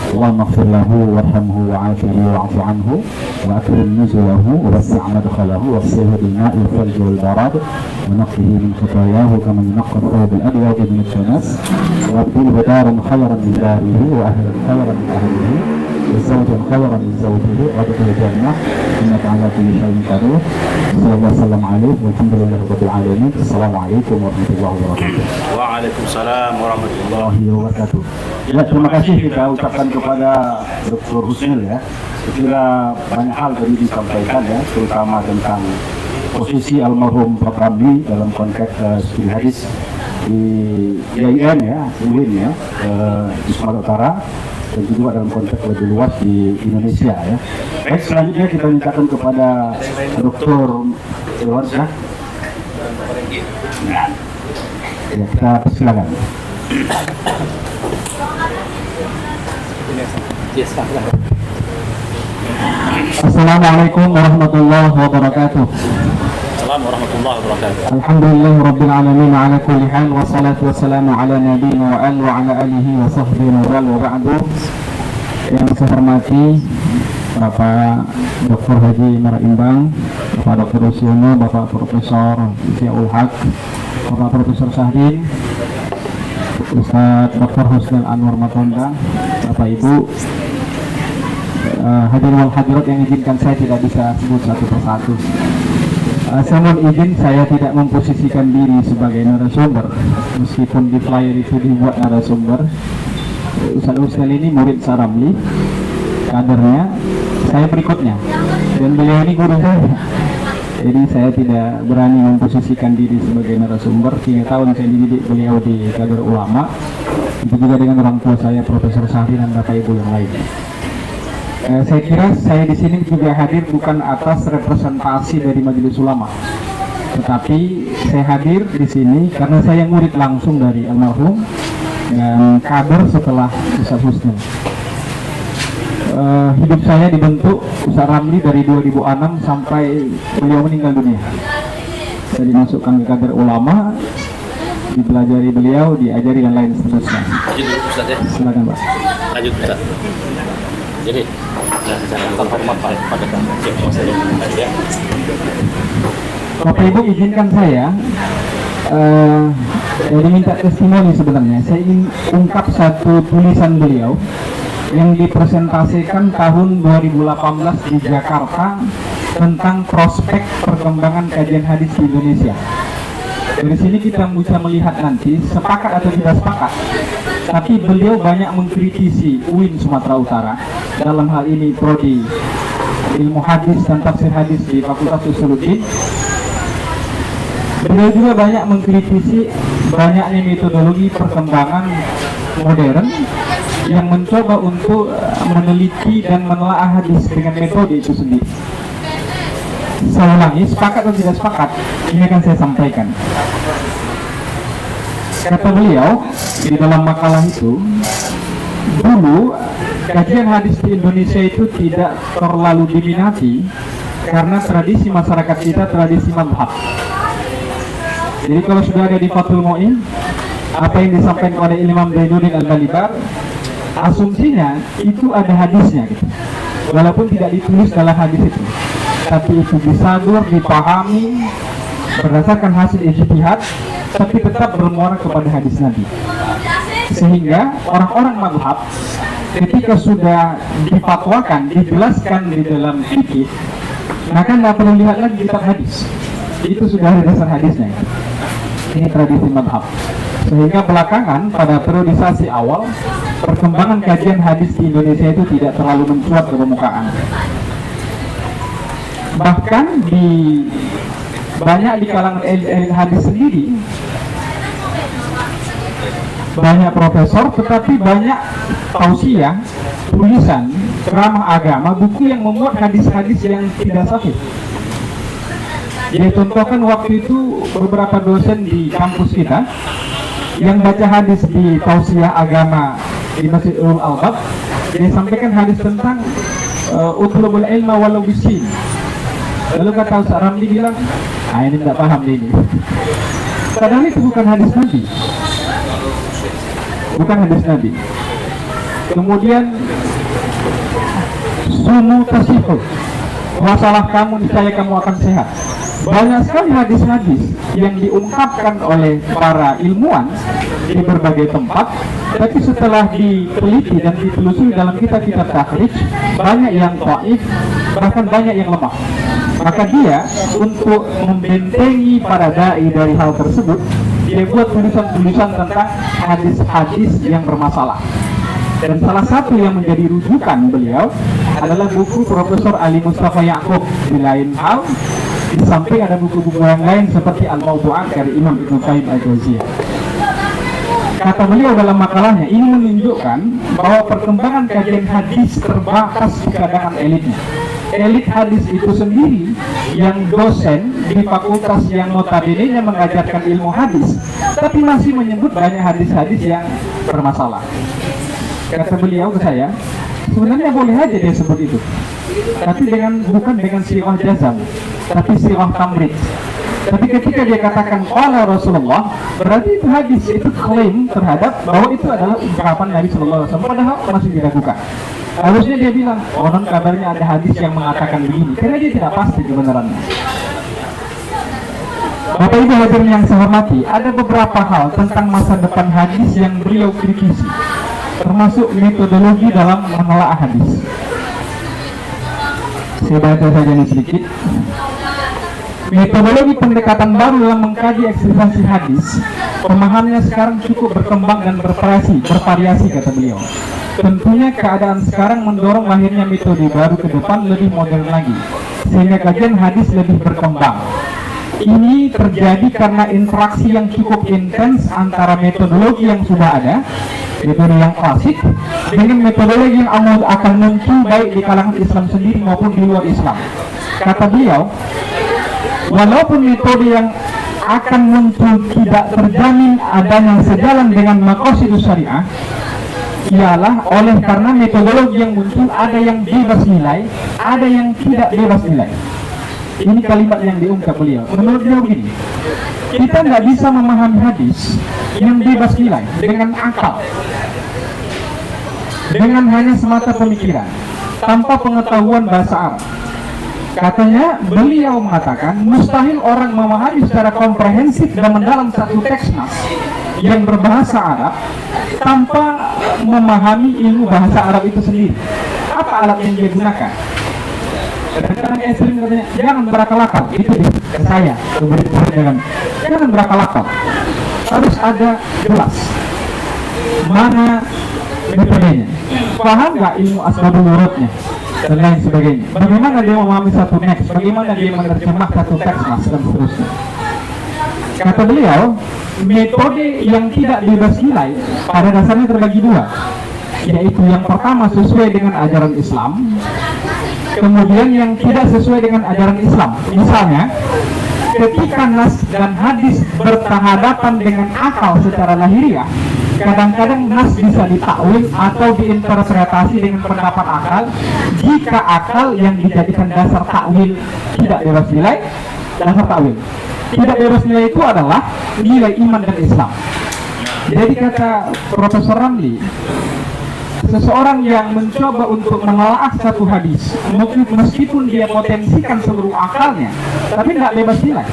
Allahumma ighfir lahu warhamhu wa'afihi wa'fu anhu wa akrim nuzulahu wa wasi' madkhalahu waghsilhu bil ma'i wal thalji wal barad wa naqqihi min khatayahu kama yunqqa ath-thawb al-abyad min ad-danas wa abdilhu daran khayran min darihi wa ahlan khayran min ahlihi wa zawjan khayran min zawjihi wa adkhilhu jannah innaka 'ala kulli shay'in qadir. Sallallahu wasallam alaihi walhamdulillahi rabbil alamin. Assalamualaikum warahmatullahi wabarakatuh. Waalaikumsalam warahmatullahi wabarakatuh. Ya, terima kasih kita ucapkan kepada Dr. Husnil ya. Kira banyak hal tadi disampaikan ya, terutama tentang posisi almarhum Prof. Ramli dalam konteks studi hadis di IAIN ya, UIN ya, di Sumatera Utara, dan juga dalam konteks lebih luas di Indonesia ya. Baik, selanjutnya kita mintakan kepada Dr. Irwansyah. Ya, kita persilakan. Assalamualaikum warahmatullahi wabarakatuh. Assalamualaikum warahmatullahi wabarakatuh. Alhamdulillah rabbil alamin ala kulli hal wa salatu wassalamu ala nabiyina wa ala alihi wa sahbihi wa ba'du. Yang saya hormati Bapak Dr. Haji Maraimbang, Bapak Dr. Rusyono, Bapak Profesor Ziaul Haq, Bapak Profesor Sahdin, Ustadz Dr. Husnil Anwar Matonda, Bapak Ibu, hadirin wal hadirat yang izinkan saya tidak bisa sebut satu persatu. Saya mohon izin, saya tidak memposisikan diri sebagai narasumber, meskipun di flyer itu dibuat narasumber. Ustadz Husnil ini murid Saramli, kadernya, saya berikutnya, dan beliau ini guru saya. Jadi saya tidak berani memposisikan diri sebagai narasumber. 3 tahun saya dididik beliau di kader ulama, itu juga dengan orang tua saya Profesor Sahri dan Bapak Ibu yang lain. Saya kira saya di sini juga hadir bukan atas representasi dari Majelis Ulama, tetapi saya hadir di sini karena saya murid langsung dari almarhum dan kader setelah Ustadz Husnil. Hidup saya dibentuk Ustadz Ramli dari 2006 sampai beliau meninggal dunia. Saya dimasukkan ke kader ulama, dipelajari beliau, diajari dan lain seterusnya. Silakan Pak. Lanjut Ustaz. Jadi, terhormat pada ya. Bapak Ibu izinkan saya diminta testimoni sebenarnya. Saya ingin ungkap satu tulisan beliau yang dipresentasikan tahun 2018 di Jakarta tentang prospek perkembangan kajian hadis di Indonesia. Dari sini kita bisa melihat nanti sepakat atau tidak sepakat, tapi beliau banyak mengkritisi UIN Sumatera Utara, dalam hal ini prodi ilmu hadis dan tafsir hadis di Fakultas Usuluddin. Beliau juga banyak mengkritisi banyaknya metodologi perkembangan modern yang mencoba untuk meneliti dan menelaah hadis dengan metode itu sendiri. Saya ulangi, sepakat atau tidak sepakat, ini akan saya sampaikan. Kata beliau di dalam makalah itu, dulu kajian hadis di Indonesia itu tidak terlalu diminati karena tradisi masyarakat kita tradisi madhab. Jadi kalau sudah ada di Fathul Mu'in, apa yang disampaikan oleh Imam Zainuddin Al-Balibar, asumsinya itu ada hadisnya gitu. Walaupun tidak ditulis dalam hadis itu, tapi itu disadur, dipahami berdasarkan hasil ijtihad, tapi tetap bermuara kepada hadis Nabi. Sehingga orang-orang madhab ketika sudah difatwakan, dijelaskan di dalam fikih, maka tidak perlu lihat lagi kitab hadis, itu sudah ada dasar hadisnya. Ini tradisi madhab. Sehingga belakangan pada periodisasi awal, perkembangan kajian hadis di Indonesia itu tidak terlalu mencuat ke permukaan. Bahkan banyak di kalangan elit hadis sendiri, banyak profesor, tetapi banyak tausiah, tulisan, ceramah agama, buku yang memuat hadis-hadis yang tidak sahih. Jadi contohkan waktu itu beberapa dosen di kampus kita yang baca hadis di tausiah agama di Masjid Ulul Albab, dia sampaikan hadis tentang utlubul ilma walau bisin. Lalu kata Ustaz Ramli bilang, ini tidak paham ini. Padahal itu bukan hadis Nabi. bukan hadis Nabi. Kemudian sumu tasihu, masalah kamu niscaya kamu akan sehat. Banyak sekali hadis-hadis yang diungkapkan oleh para ilmuwan di berbagai tempat, tapi setelah diteliti dan ditelusuri dalam kitab-kitab takhrij, banyak yang dhaif, bahkan banyak yang lemah. Maka dia untuk membentengi para dai dari hal tersebut, dia buat tulisan-tulisan tentang hadis-hadis yang bermasalah. Dan salah satu yang menjadi rujukan beliau adalah buku Profesor Ali Mustafa Ya'qub. Di lain hal, di samping ada buku-buku yang lain seperti Al-Mawdu'at dari Imam Ibnu Qayyim Al-Jauziyah. Kata beliau dalam makalahnya, ini menunjukkan bahwa perkembangan kajian hadis terbatas di kalangan elitnya. Elit hadis itu sendiri yang dosen di fakultas yang notabene-nya mengajarkan ilmu hadis, tapi masih menyebut banyak hadis-hadis yang bermasalah. Kata beliau ke saya, sebenarnya boleh aja dia sebut itu, tapi bukan dengan sirah jazam, tapi sirah tamrid. Tapi ketika dia katakan qala Rasulullah, berarti itu hadis, itu klaim terhadap bahwa itu adalah ungkapan Nabi Sallallahu Alaihi Wasallam, padahal masih diragukan. Harusnya dia bilang, konon kabarnya ada hadis yang mengatakan begini, karena dia tidak pasti kebenarannya. Bapak Ibu hadirin yang saya hormati, ada beberapa hal tentang masa depan hadis yang beliau kritisi, termasuk metodologi dalam menelaah hadis. Saya baca saja ini sedikit. Metodologi pendekatan baru dalam mengkaji eksistensi hadis, pemahamannya sekarang cukup berkembang dan bervariasi, kata beliau. Tentunya keadaan sekarang mendorong lahirnya metode baru ke depan lebih modern lagi, sehingga kajian hadis lebih berkembang. Ini terjadi karena interaksi yang cukup intens antara metodologi yang sudah ada, metode yang klasik, dengan metodologi yang akan muncul baik di kalangan Islam sendiri maupun di luar Islam. Kata beliau, walaupun metode yang akan muncul tidak terjamin adanya sejalan dengan maqasidus syariah, ialah oleh karena metodologi yang muncul ada yang bebas nilai, ada yang tidak bebas nilai. Ini kalimat yang diungkap beliau. Menurut beliau begini, kita nggak bisa memahami hadis yang bebas nilai dengan akal, dengan hanya semata pemikiran, tanpa pengetahuan bahasa Arab. Katanya, beliau mengatakan mustahil orang memahami secara komprehensif dan mendalam satu teks nas yang berbahasa Arab tanpa memahami ilmu bahasa Arab itu sendiri. Apa alat yang dia gunakan? Kadang-kadang ekstrim katanya, jangan berakal-akal. Itu ke saya, jangan berakal-akal. Harus ada jelas mana metodenya. Paham nggak ilmu asbabul wurudnya dan lain sebagainya. Bagaimana dia memahami satu teks, bagaimana dia menerjemah satu teks dan seterusnya. Kata beliau, metode yang tidak bebas nilai pada dasarnya terbagi dua, yaitu yang pertama sesuai dengan ajaran Islam, kemudian yang tidak sesuai dengan ajaran Islam. Misalnya, ketika nas dan hadis berhadapan dengan akal secara lahiriah, kadang-kadang nas bisa ditakwil atau diinterpretasi dengan pendapat akal jika akal yang dijadikan dasar takwil tidak bebas nilai. Dasar takwil tidak bebas nilai itu adalah nilai iman dan Islam. Jadi kata Profesor Ramli, seseorang yang mencoba untuk menelaah satu hadis, meskipun dia potensikan seluruh akalnya, tapi tidak bebas nilai,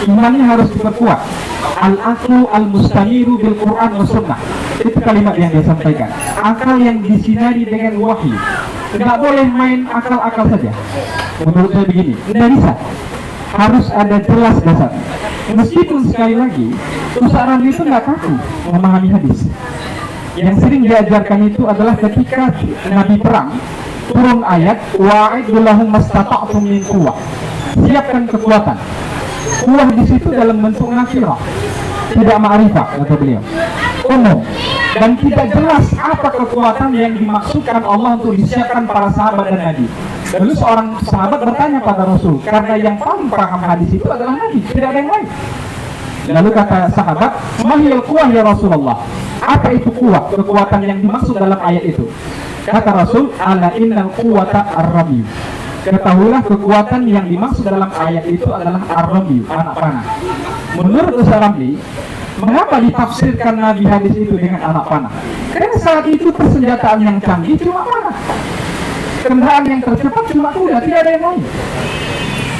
imannya harus diperkuat. Al-aqlu al-mustaniru bil Quran wa sunnah. Itu kalimat yang dia sampaikan. Akal yang disinari dengan wahyu. Tidak boleh main akal-akal saja. Menurut saya begini, tidak bisa. Harus ada jelas dasar. Meskipun sekali lagi, usaha itu nggak kaku memahami hadis. Yang sering diajarkan itu adalah ketika Nabi perang, turun ayat wa'idul lahum mastata'tum min quwwah. Siapkan kekuatan. Kuwah di situ dalam bentuk nakirah, tidak ma'rifah, kata beliau, umum, dan tidak jelas apa kekuatan yang dimaksudkan Allah untuk disiapkan para sahabat dan Nabi. Lalu seorang sahabat bertanya pada Rasul, karena yang paling paham hadis itu adalah Nabi, tidak ada yang lain. Lalu kata sahabat, mahil kuwah ya Rasulullah, apa itu kuwah, kekuatan yang dimaksud dalam ayat itu? Kata Rasul, ala innal quwwata ar-ramy. Ketahuilah kekuatan yang dimaksud dalam ayat itu adalah ar-ramy, anak panah. Menurut Ustaz Ramli, Mengapa ditafsirkan Nabi hadis itu dengan anak panah? Karena saat itu persenjataan yang canggih cuma panah. Kendaraan yang tercepat cuma kuda, tidak ada yang lain.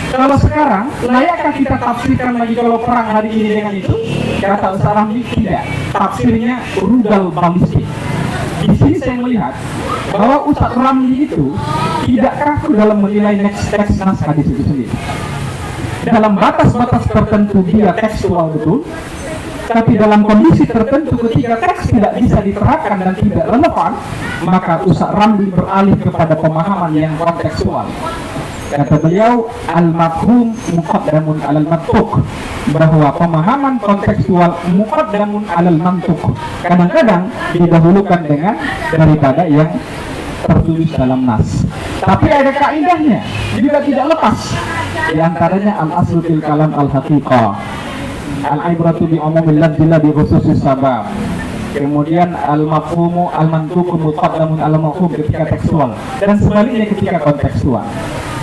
Kalau sekarang, layakkah kita tafsirkan lagi kalau perang hari ini dengan itu? Kata Ustaz Ramli, tidak. Tafsirnya rudal balistik. Di sini saya melihat bahwa Ustaz Ramli itu tidak kaku dalam menilai teks naskah hadis itu sendiri. Dalam batas-batas tertentu dia tekstual betul, tapi dalam kondisi tertentu ketika teks tidak bisa diterapkan dan tidak relevan, maka Ustaz Ramli beralih kepada pemahaman yang kontekstual. Kata beliau, al-mafhum muqaddamun alal mantuq, bahwa pemahaman kontekstual muqaddamun alal mantuq, kadang-kadang didahulukan dengan daripada yang tertulis dalam nas. Tapi ada kaidahnya, juga tidak lepas. Di antaranya al-aslu fil kalam al-haqiqah, al-ibratu bi umumil lafzi la bi khususis sabab. Kemudian al-mafhumu al-mantuqu muqaddamun al-mafhum ketika tekstual, dan sebaliknya ketika kontekstual.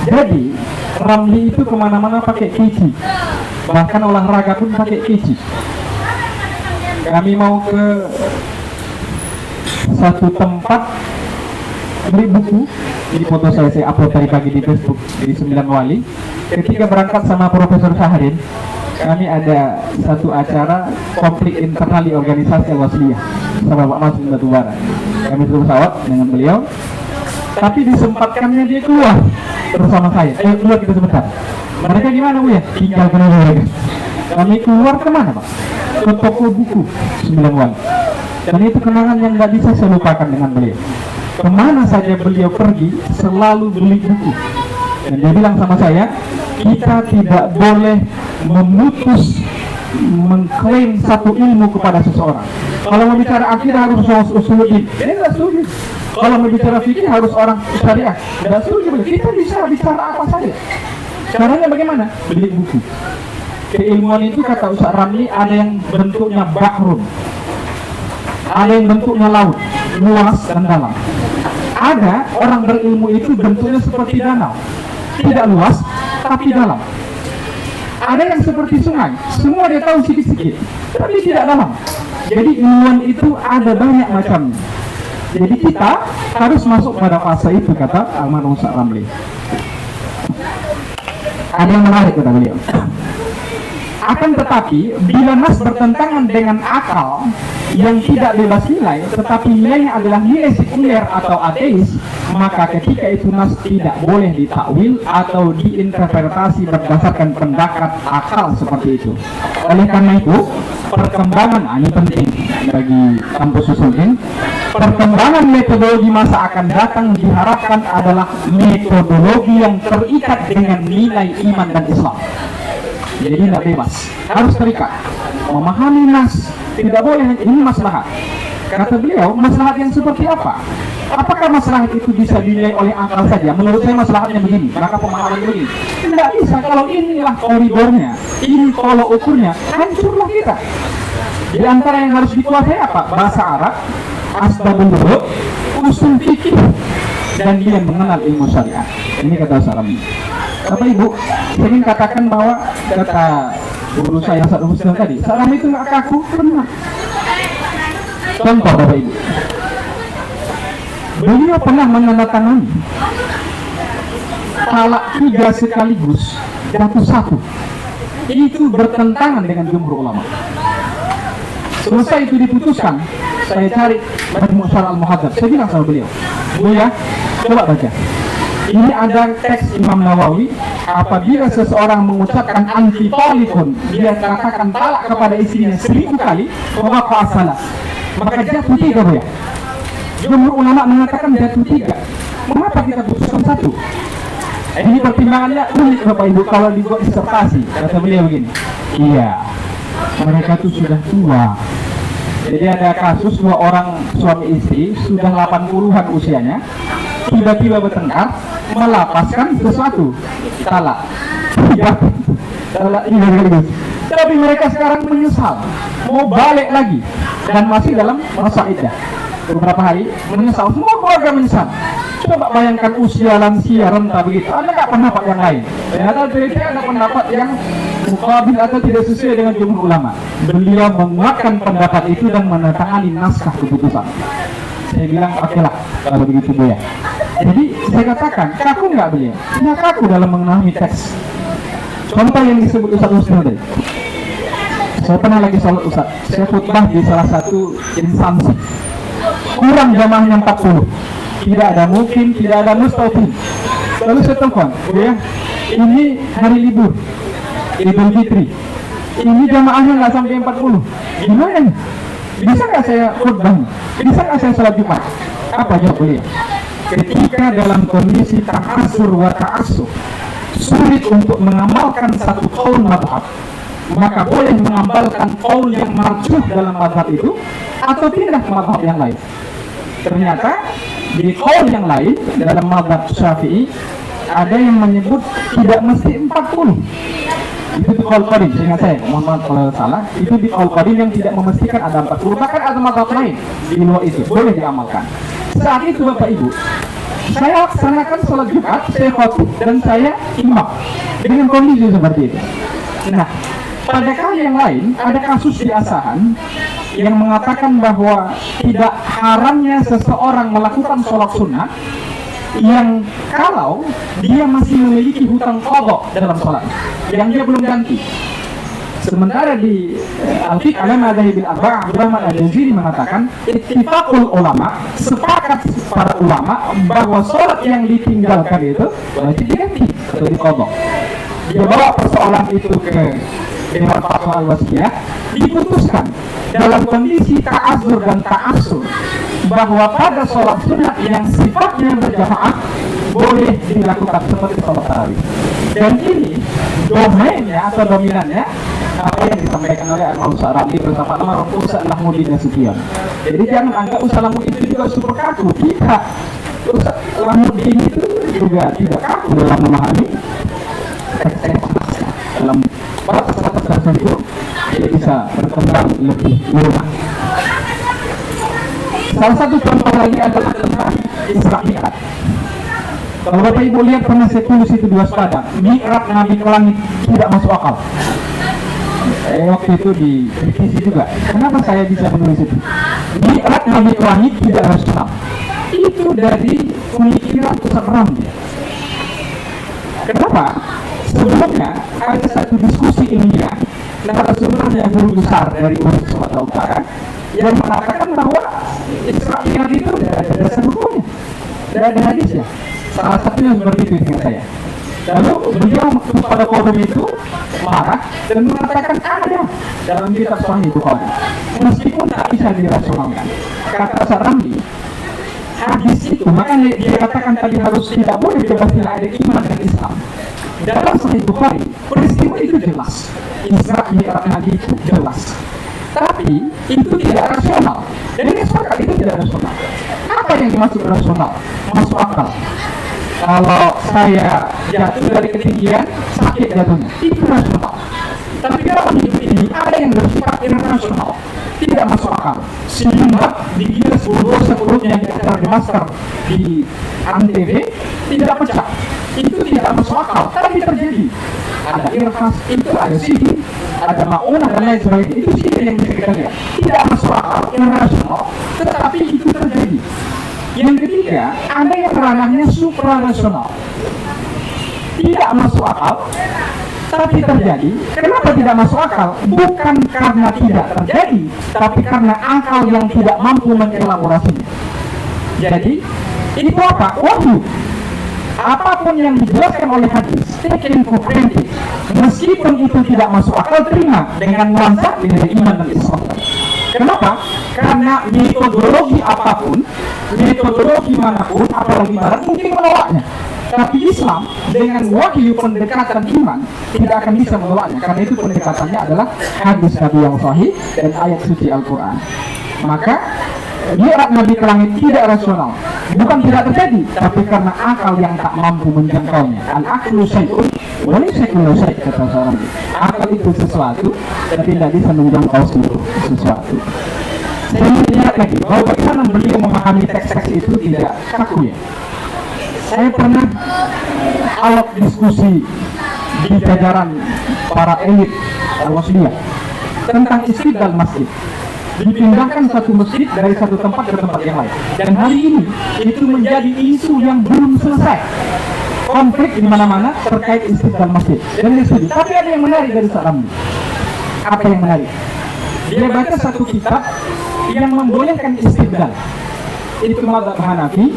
Jadi Ramli itu kemana-mana pakai kici, bahkan olahraga pun pakai kici. Kami mau ke satu tempat beli buku, ini foto saya upload tadi pagi di Facebook di 9 Wali. Ketika berangkat sama Profesor Syahrin, kami ada satu acara konflik internal di organisasi Al-Wasliyah sama Pak Mas Batubara. Kami turun pesawat dengan beliau, tapi disempatkannya dia keluar bersama saya. Keluar kita sebentar. Mereka gimana Bu ya? Tinggal kenapa mereka? Kami keluar kemana Pak? Ke toko buku 9 Wali. Dan itu kenangan yang nggak bisa saya lupakan dengan beliau. Kemana saja beliau pergi selalu beli buku. Dan dia bilang sama saya, kita tidak boleh memutus mengklaim satu ilmu kepada seseorang. Kalau mau bicara akidah harus usuluddin, ini tidak setuju. Kalau mau bicara fikih harus orang syariah, tidak setuju. Kita bisa bicara apa saja. Caranya bagaimana? Beli buku. Keilmuan itu kata Ustaz Ramli ada yang bentuknya bahrun, ada yang bentuknya laut, luas dan dalam. Ada orang berilmu itu bentuknya seperti danau, tidak luas tapi dalam. Ada yang seperti sungai, semua dia tahu sedikit-sedikit tapi tidak dalam. Jadi ilmuwan itu ada banyak macamnya. Jadi kita harus masuk pada fase itu, kata almarhum Ustaz Ramli. Ada yang menarik kata beliau. Akan tetapi, bila nas bertentangan dengan akal yang tidak bebas nilai, tetapi nilainya adalah nilai sekuler atau ateis, maka ketika itu nas tidak boleh ditakwil atau diinterpretasi berdasarkan pendapat akal seperti itu. Oleh karena itu, perkembangan, ini penting bagi kampus Usuluddin, perkembangan metodologi masa akan datang diharapkan adalah metodologi yang terikat dengan nilai iman dan Islam. Jadi tidak bebas, harus terikat. Memahami nas tidak boleh ini maslahat. Kata beliau, maslahat yang seperti apa? Apakah maslahat itu bisa dinilai oleh akal saja? Menurut saya maslahatnya begini, maka pemahaman begini. Tidak bisa, kalau inilah koridornya, ini tolok ukurnya, hancurlah kita. Di antara yang harus dikuasai apa? Bahasa Arab, asbabul wurud, usul fikih, dan dia mengenal ilmu syariat. Ini kata Salam. Bapak Ibu, saya ingin katakan bahwa kata guru saya Ustaz Muslim tadi, Salam itu nggak kaku, benar. Contoh Bapak Ibu, beliau pernah menandatangani talak 3 sekaligus jatuh 1. Itu bertentangan dengan jumhur ulama. Selesai itu diputuskan, saya cari Majmu' Syarah Al-Muhadzab. Saya bilang sama beliau, Bu ya, coba baca. Ini ada teks Imam Nawawi, apabila seseorang mengucapkan anti-talikun, dia katakan talak kepada istrinya 1000 kali, maka salah, maka jatuh 3 Bu ya. Jumhur ulama mengatakan jatuh 3. Mengapa kita putuskan 1? Ini pertimbangannya unik Bapak Ibu kalau dibuat disertasi. Kata beliau begini, iya, mereka itu sudah tua. Jadi ada kasus 2 orang suami istri sudah 80-an usianya, tiba-tiba bertengkar, melapaskan sesuatu, talak. Ya, talak ini bagus. Tapi mereka sekarang menyesal, mau balik lagi dan masih dalam masa iddah. beberapa hari menyesal, semua keluarga menyesal. Coba bayangkan usia lansia renta begitu, ada nggak pendapat yang lain? Ternyata dia ada pendapat yang mukabil atau tidak sesuai dengan jumhur ulama. Beliau menguatkan pendapat itu dan menandatangani naskah keputusan. Saya bilang oke lah kalau begitu Bu ya. Jadi saya katakan kaku nggak beliau? Tidak kaku dalam memahami teks. Contoh yang disebut Ustaz Husnul tadi. Saya pernah lagi sholat Ustaz, saya khutbah di salah satu instansi. Kurang jamaahnya 40. Tidak ada mungkin, tidak ada mustahil. Lalu saya telepon, Bu ya, ini hari libur Idul Fitri. Ini jamaahnya nggak sampai 40. Gimana nih? Bisa nggak saya khutbah? Bisa nggak saya sholat Jumat? Apa jawab beliau? Ketika dalam kondisi ta'asur wa ta'asur, sulit untuk mengamalkan satu qaul madhab, maka boleh mengamalkan qaul yang marjuh dalam madhab itu atau pindah ke madhab yang lain. Ternyata di qaul yang lain dalam madhab Syafi'i ada yang menyebut tidak mesti 40. Itu di qaul qadim, seingat saya, mohon maaf kalau salah, itu di qaul qadim yang tidak memastikan ada 40. Bahkan ada madhab lain di luar itu boleh diamalkan. Saat itu Bapak Ibu, saya laksanakan sholat Jumat, saya khutbah dan saya imam dengan kondisi seperti itu. Nah, pada kali yang lain ada kasus di Asahan yang mengatakan bahwa tidak haramnya seseorang melakukan sholat sunnah yang kalau dia masih memiliki hutang qadha dalam sholat yang dia belum ganti. Sementara di Al-Fiqh ala Madhahibil Arba'ah, Abdurrahman Al-Jaziri mengatakan ittifaqul ulama, sepakat para ulama bahwa sholat yang ditinggalkan itu wajib diganti atau diqadha. Dia bawa persoalan itu ke Dewan Fatwa Al-Wasiyah, diputuskan dalam kondisi ta'azur dan ta'asur bahwa pada sholat sunat yang sifatnya berjamaah boleh dilakukan seperti sholat tarawih. Dan ini domainnya atau dominannya apa yang disampaikan oleh Al-Ustaz Ramli bersama nama Ustaz Lahmuddin Nasution. Jadi jangan anggap Ustaz Lahmuddin itu juga super kaku. Tidak, Ustaz Lahmuddin itu juga tidak kaku dalam memahami teks-teks dalam bahasa tertentu, dia bisa berkembang lebih luas. Salah satu contoh lagi adalah tentang Isra Mi'raj. Kalau Bapak Ibu lihat pernah saya tulis itu di waspada, Mi'raj Nabi ke langit tidak masuk akal. Waktu itu di revisi juga. Kenapa saya bisa menulis itu? Mi'raj Nabi ke langit tidak rasional. Itu dari pemikiran Ustaz Ramli. Kenapa? Sebelumnya ada satu diskusi ilmiah narasumbernya guru besar dari Universitas Sumatera Utara yang mengatakan bahwa Isra Mi'raj itu tidak ada dasar hukumnya, tidak ada hadisnya. Salah satunya seperti itu dengan saya. Lalu beliau pada forum itu marah dan mengatakan ada dalam kitab Sahih Bukhari, meskipun tak bisa dirasionalkan. Kata Ustaz Ramli, hadis itu makanya dia katakan tadi harus tidak boleh bebas bila ada iman dan Islam. Dalam Sahih Bukhari peristiwa itu jelas, Isra Mi'raj Nabi itu jelas, tapi itu tidak rasional. Dan ini sepakat itu tidak rasional. Apa yang dimaksud rasional? Masuk akal. Kalau saya jatuh dari ketinggian, sakit jatuhnya, itu rasional. Tapi dalam hidup ini ada yang bersifat irrasional, tidak masuk akal. Sehingga digiras sepuluhnya yang ditaruh di masker di Antv tidak pecah. Itu tidak masuk akal, tapi terjadi. Ada irfas, itu ada sihir, ada ma'unah dan lain sebagainya. Itu sihir yang bisa kita lihat. Tidak masuk akal, irrasional, tetapi itu terjadi. Yang ketiga, ada yang ranahnya suprarasional. Tidak masuk akal, tapi terjadi. Kenapa tidak masuk akal? Bukan karena tidak terjadi, tapi karena akal yang tidak mampu mengelaborasinya. Jadi, itu apa? Wahyu. Apapun yang dijelaskan oleh hadis, taken for granted. Meskipun itu tidak masuk akal, terima dengan nuansa dengan iman dan Islam. Kenapa? Karena metodologi apapun, metodologi manapun, apalagi barat mungkin menolaknya. Tapi Islam dengan wahyu pendekatan iman tidak akan bisa menolaknya. Karena itu pendekatannya adalah hadis Nabi yang sahih dan ayat suci Al-Quran. Maka Mi'raj Nabi ke langit tidak rasional, bukan tidak terjadi, tapi karena akal yang tak mampu menjangkaunya. Al-aqlu syai'un wa laysa kullu syai', kata seorang. Akal itu sesuatu, tapi tidak bisa menjangkau seluruh sesuatu. saya melihat lagi bahwa bagaimana beliau memahami teks-teks itu tidak kaku ya. Saya pernah alat diskusi di jajaran para elit Al-Wasliyah tentang Istiqlal Masjid. Dipindahkan satu masjid dari satu tempat ke tempat yang lain. Dan hari ini itu menjadi isu yang belum selesai. Konflik di mana-mana terkait Istiqlal Masjid. Dan dia setuju. Tapi ada yang menarik dari Salamli. Apa yang menarik? Dia baca satu kitab yang membolehkan Istiqlal. Itu mazhab Hanafi.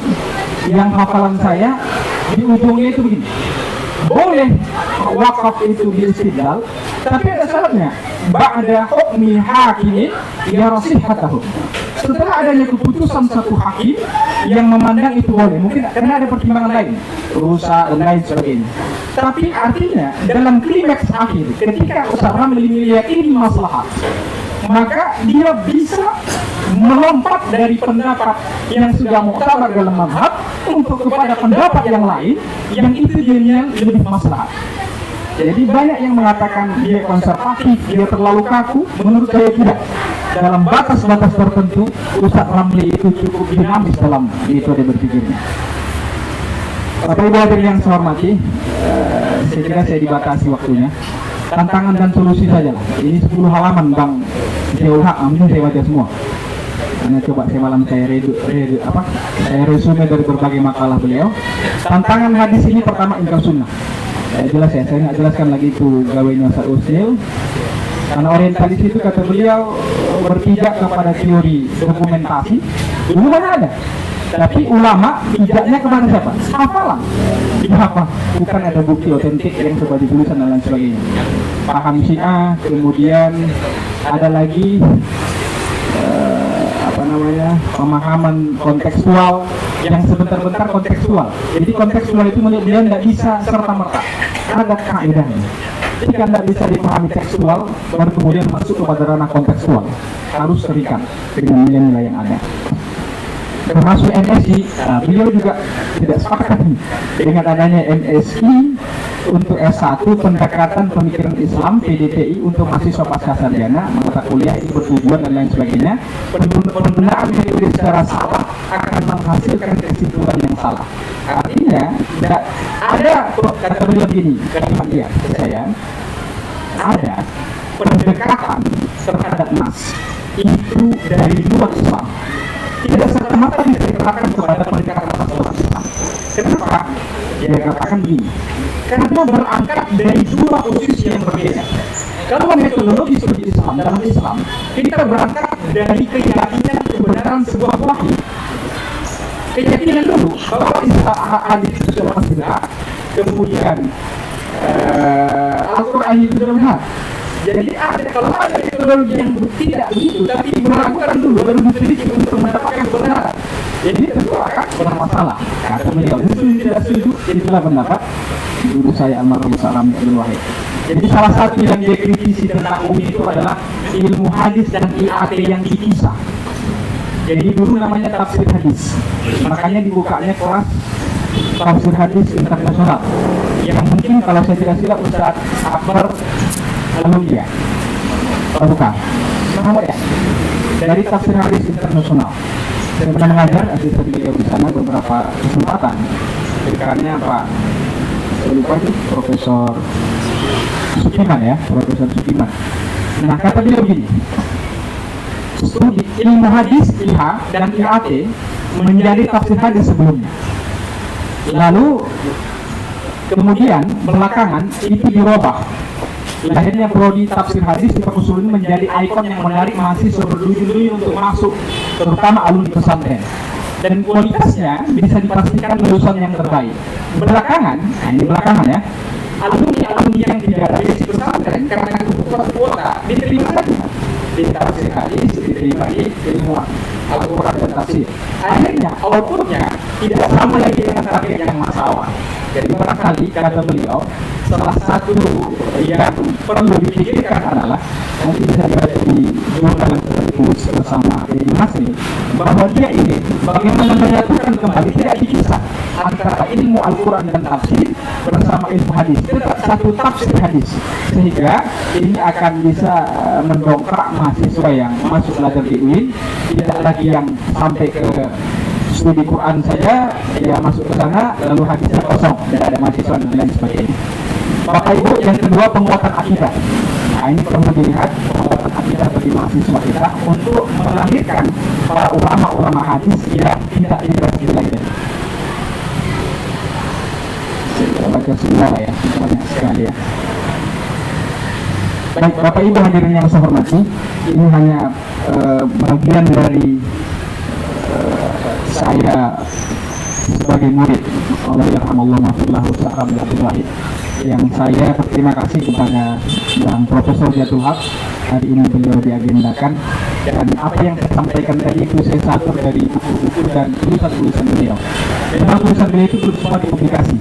Yang hafalan saya di ujungnya itu begini. Boleh wakaf itu di Istiqlal, tapi ada syaratnya. Ba'da hukmi hakim ya rasihatahu. Setelah adanya keputusan satu hakim yang memandang itu boleh, mungkin karena ada pertimbangan lain, rusak dan lain sebagainya. Tapi artinya dalam klimaks akhir, ketika usaha melihat ini maslahat, maka dia bisa melompat dari pendapat yang sudah muktabar dalam mazhab untuk kepada pendapat yang lain yang itu jadinya lebih maslahat. Jadi banyak yang mengatakan dia konservatif, dia terlalu kaku. Menurut saya tidak. Dalam batas-batas tertentu, Ustaz Ramli itu cukup dinamis dalam metode berpikirnya. Bapak Ibu hadirin yang saya hormati, saya kira saya dibatasi waktunya. Tantangan dan solusi saja lah. Ini 10 halaman Bang Syehulhaq, amin saya baca semua. Karena coba saya malam saya resume dari berbagai makalah beliau. Tantangan hadis ini pertama ingkar sunnah. Jelas ya, saya nggak jelaskan lagi itu gawainya Ustaz Usil. Karena orientalis itu kata beliau berpijak kepada teori dokumentasi. Dulu mana ada? Tapi ulama pijaknya kepada siapa? Hafalan. Apa? Bukan ada bukti otentik yang sebagai tulisan dan lain sebagainya. Paham Syiah, kemudian ada lagi pemahaman kontekstual yang sebentar-bentar kontekstual. Jadi kontekstual itu menurut dia tidak bisa serta-merta. Ada kaidahnya. Jika tidak bisa dipahami tekstual, baru kemudian masuk kepada ranah kontekstual. Harus terikat dengan nilai-nilai yang ada. Termasuk MSI, beliau juga tidak sepakat dengan adanya MSI untuk S1 pendekatan pemikiran Islam PDTI untuk mahasiswa pasca sarjana, mata kuliah itu bertujuan dan lain sebagainya. Penggunaan metode secara salah akan menghasilkan kesimpulan yang salah. Artinya tidak ada, kata beliau begini, kalimat dia ke saya, ada pendekatan terhadap nas itu dari luar Islam. Tidak serta-merta bisa dikatakan kepada pendekatan luar Islam. Kenapa? Dia katakan begini, karena berangkat dari dua posisi yang berbeda. Kalau metodologi studi Islam dalam Islam, kita berangkat dari keyakinan kebenaran sebuah wahyu. Keyakinan dulu bahwa hadis itu sudah pasti benar, kemudian Al-Quran itu sudah benar. Jadi kalau ada metodologi yang tidak begitu, tapi meragukan dulu baru diteliti untuk mendapatkan kebenaran, jadi tentu akan bermasalah. Kata beliau, tidak setuju, itulah pendapat guru saya almarhum Salam Abdul Wahid. Jadi salah satu yang dia kritisi tentang UMI itu adalah ilmu hadis dan IAT yang dipisah. Jadi dulu namanya tafsir hadis, makanya dibukanya kelas tafsir hadis internasional. Yang mungkin kalau saya tidak silap Ustaz Akbar Alumni ya, bukan, nomor ya, dari tafsir hadis internasional. Saya pernah mengajar asisten beliau di sana beberapa kesempatan. Dekannya Pak, saya lupa itu Profesor Sukiman ya, Profesor Sukiman. Nah kata beliau begini, studi ilmu hadis IH dan IAT menjadi tafsir hadis sebelumnya. Lalu kemudian belakangan itu dirubah. Lahirnya prodi tafsir hadis di Fakultas ini menjadi ikon yang menarik mahasiswa berduyun-duyun untuk masuk, terutama alumni pesantren. Dan kualitasnya bisa dipastikan lulusan yang terbaik. Belakangan, nah ini belakangan ya, alumni yang tidak ada di pesantren karena kebutuhan kuota diterima saja di tafsir hadis, diterima di ilmu Al-Quran dan tafsir. Akhirnya outputnya tidak sama lagi dengan target yang masalah. Jadi barangkali kata beliau, salah satu yang perlu dipikirkan adalah nanti bisa dibaca di jurnal sekaligus bersama Kiai Masri bahwa dia ini bagaimana menyatukan kembali tidak dikisah antara ilmu Al-Quran dan tafsir bersama ilmu hadis, tetap satu tafsir hadis, sehingga ini akan bisa mendongkrak mahasiswa yang masuk belajar di UIN, tidak lagi yang sampai ke studi Quran saja dia masuk ke sana lalu hadisnya kosong, tidak ada mahasiswa dan lain sebagainya. Bapak Ibu, yang kedua penguatan akidah. Nah, ini perlu dilihat penguatan akidah bagi mahasiswa kita untuk melahirkan para ulama-ulama hadis yang tidak integrasi lagi. Saya baca semua ya, banyak sekali ya. Baik, Bapak Ibu hadirin yang saya hormati, ini hanya bagian dari saya sebagai murid Allah yarhamallahu ma'afillahu sa'ram yang saya berterima kasih kepada Bang Profesor Ziatul Haq. Hari ini beliau diagendakan, dan apa yang saya sampaikan tadi itu saya catat dari buku-buku dan tulisan-tulisan beliau. Memang tulisan beliau itu belum semua dipublikasi.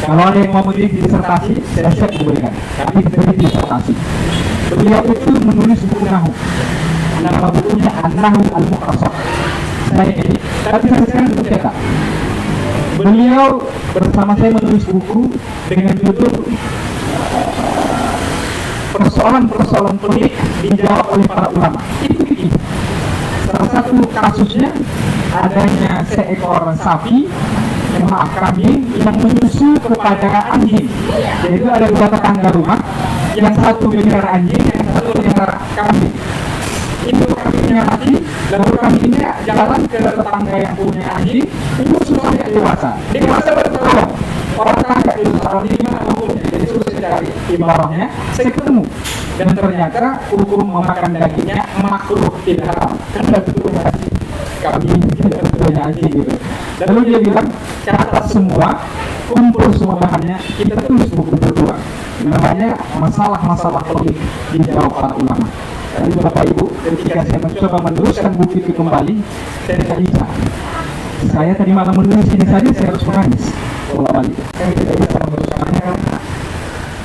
Kalau ada yang mau meneliti disertasi, saya siap diberikan, tapi diberi disertasi. Beliau itu menulis buku Nahu, nama bukunya An-Nahu Al-Muqtasar. Saya ini, tapi saya sekarang belum cetak. Beliau bersama saya menulis buku dengan judul persoalan-persoalan pelik dijawab oleh para ulama. Itu begini. Salah satu kasusnya adanya seekor sapi, kambing yang menyusu kepada anjing. Yaitu ada dua tetangga rumah, yang satu melihara anjing, yang satu melihara kambing. Itu kambingnya mati, lalu kambingnya jalan ke tetangga yang punya anjing, itu sampai dewasa bertolong. Orang tangga itu salah di mana hukumnya, jadi sudah saya cari ibaratnya, saya ketemu, dan ternyata hukum memakan dagingnya makruh, tidak haram, karena betulnya anjing, kambing tidak betulnya anjing gitu. Lalu dia bilang, catat semua, kumpul semua bahannya, kita tulis buku berdua, namanya masalah-masalah pelik dijawab para ulama. Jadi Bapak Ibu, ketika saya mencoba meneruskan buku itu kembali, saya tidak bisa. Saya tadi malam menulis ini saja, saya harus menangis. Bolak-balik. Saya tidak bisa meneruskannya karena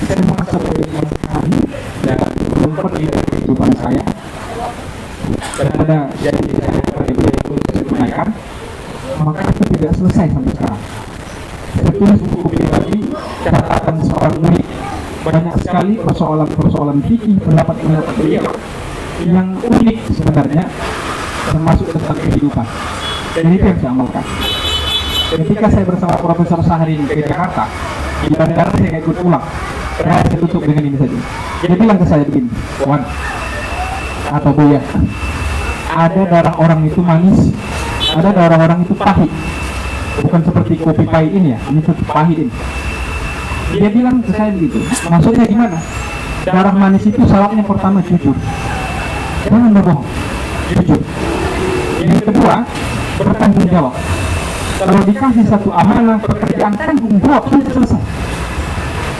saya merasa berlebihan sekali dan belum pergi dari kehidupan saya. Dan ada janji saya kepada beliau itu saya tunaikan, maka itu tidak selesai sampai sekarang. Saya tulis buku pribadi, catatan seorang murid. Banyak sekali persoalan-persoalan fikih, pendapat-pendapat beliau yang unik sebenarnya, termasuk tentang kehidupan. Dan itu yang saya amalkan. Ketika saya bersama Profesor Sahrin ke Jakarta, di bandara saya ikut pulang. Saya tutup dengan ini saja. Dia bilang ke saya begini, Wan atau Buya, ada darah orang itu manis, ada darah orang itu pahit. Bukan seperti kopi pahit ini ya, ini tetap pahit ini. Dia bilang ke saya begitu. Maksudnya gimana? Darah manis itu syaratnya pertama jujur. Jangan berbohong, jujur. Yang kedua, bertanggung jawab. Kalau dikasih satu amanah pekerjaan, tanggung jawab, sudah selesai.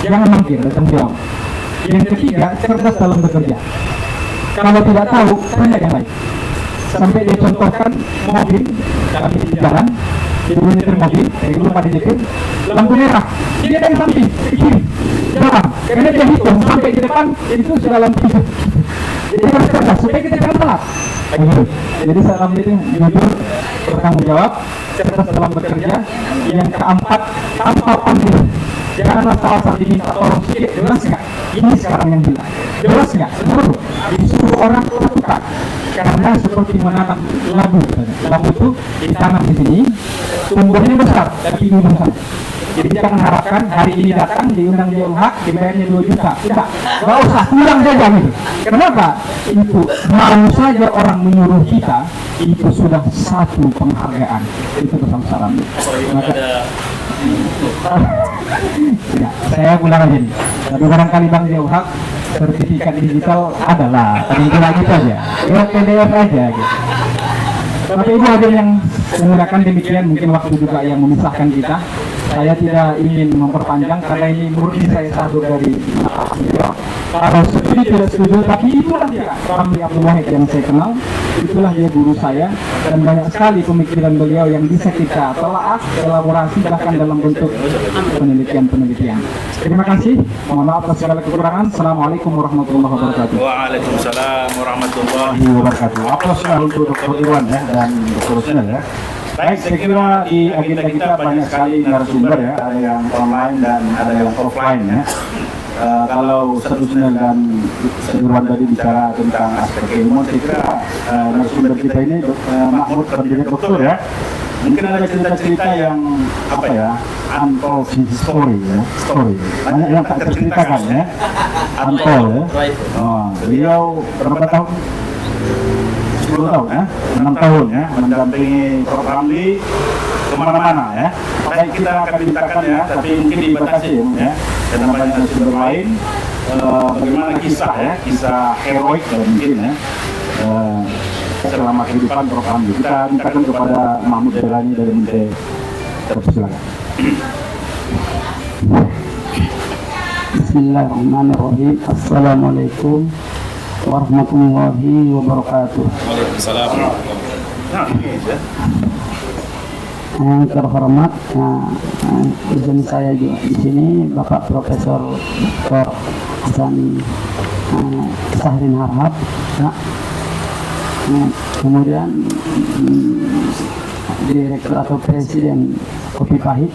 Jangan mangkir, bertanggung jawab. Yang ketiga, cerdas dalam bekerja. Kalau tidak tahu, tanya yang lain. Sampai dia contohkan mobil, kami di jalan, dia dulu nyetir mobil, saya lupa di nyetir, lampu merah, dia dari samping, ke kiri, jalan, karena dia hitung, sampai di depan, itu sudah lampu hijau. Jadi harus cerdas, supaya kita jangan telat. Jadi salam itu jujur, bertanggung jawab, cerdas dalam bekerja. Yang keempat, tanpa panggil. Janganlah salah diminta tolong sedikit, jelas nggak? Ini sekarang yang bilang, jelas nggak? Seluruh disuruh orang lakukan. Karena seperti menanam labu, labu itu ditanam di sini, tumbuhnya besar, tapi ini besar. Jadi jangan harapkan hari ini datang diundang dia hak, dibayarnya 2 juta. Tidak, nggak usah, kurang saja gitu. Kenapa? Itu mau saja orang menyuruh kita, itu sudah satu penghargaan. Itu pesan salam. Maka, ya, saya ulang aja nih. Tapi barangkali Bang Jauhak sertifikat digital adalah tadi itu lagi saja, ya PDF aja gitu. Tapi Ibu ada yang menggunakan demikian, mungkin waktu juga yang memisahkan kita. Saya tidak ingin memperpanjang karena ini murni saya satu dari kalau setuju tidak setuju, tapi itulah dia Ramli Abdul Wahid yang saya kenal, itulah dia guru saya, dan banyak sekali pemikiran beliau yang bisa kita telaah, elaborasi bahkan dalam bentuk penelitian. Terima kasih, mohon maaf atas segala kekurangan. Assalamualaikum warahmatullahi wabarakatuh. Waalaikumsalam warahmatullahi wabarakatuh. Aplausnya untuk Dr. Irwan ya dan Dr. Rusnel ya. Baik, saya kira di agenda kita banyak sekali narasumber ya, ada yang online dan ada yang offline ya. Kalau seterusnya dan Irwan tadi bicara tentang aspek keilmuan, saya kira narasumber kita ini Mahmud pendiri dokter ya. Mungkin ada cerita-cerita yang apa ya, untold story ya, banyak yang tak terceritakan ya, untold ya. Beliau berapa tahun? 10 tahun ya, 6 tahun ya, mendampingi Prof. Ramli kemana-mana ya. Baik, kita akan mintakan ya, tapi mungkin dibatasi ya, karena banyak narasumber lain. Bagaimana kisah heroik mungkin ya, selama kehidupan Prof. Ramli. Kita mintakan kepada Mahmud Belani dari Menteri. Silakan. Bismillahirrahmanirrahim. Assalamualaikum warahmatullahi wabarakatuh. Waalaikumsalam. Yang terhormat, izin saya juga di sini Bapak Profesor Dr. Hasan Sahrin Harhab, ya. Kemudian Direktur atau Presiden Kopi Pahit,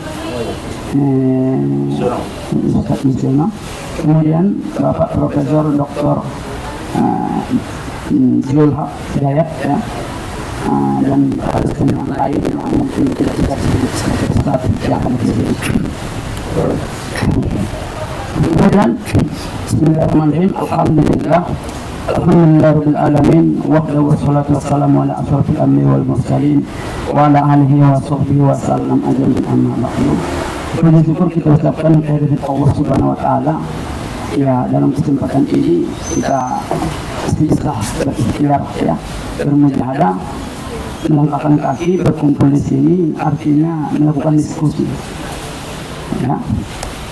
Ustadz Misiono. Kemudian Bapak Profesor Dr. Zulhaq Hidayat ya, dan yang lain yang mungkin tidak bisa disebut sebagai status yang ada di sini. Kemudian Bismillahirrahmanirrahim. Alhamdulillahirabbil alamin wahdahu wassalatu wassalamu ala asyrafil anbiya'i wal mursalin wa ala alihi wa sahbihi wa sallam ajmain, amma ba'du. Puji syukur kita ucapkan kehadirat Allah Subhanahu wa taala. Ya, dalam kesempatan ini kita bisa berikhtiar ya, bermujahadah, melangkahkan kaki, berkumpul di sini, artinya melakukan diskusi. Ya.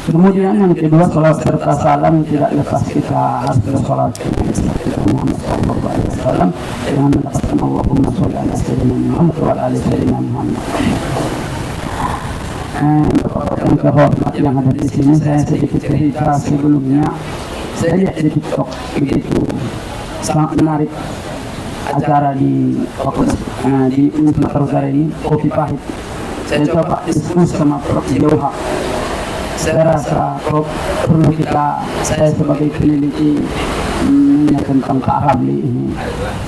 Kemudian yang kedua, salat serta salam tidak lepas kita harus bersalat kepada Muhammad SAW dengan mendapatkan Allahumma sholli ala sayyidina Muhammad wa ala ali sayyidina Muhammad. Yang terhormat yang ada di sini, saya sedikit cerita sebelumnya. Saya lihat di TikTok begitu sangat menarik acara di Sumatera Utara ini, Kopi Pahit. Saya coba diskusi sama Prof. Zulhaq. Saya rasa Prof perlu saya sebagai peneliti tentang Pak Ramli ini,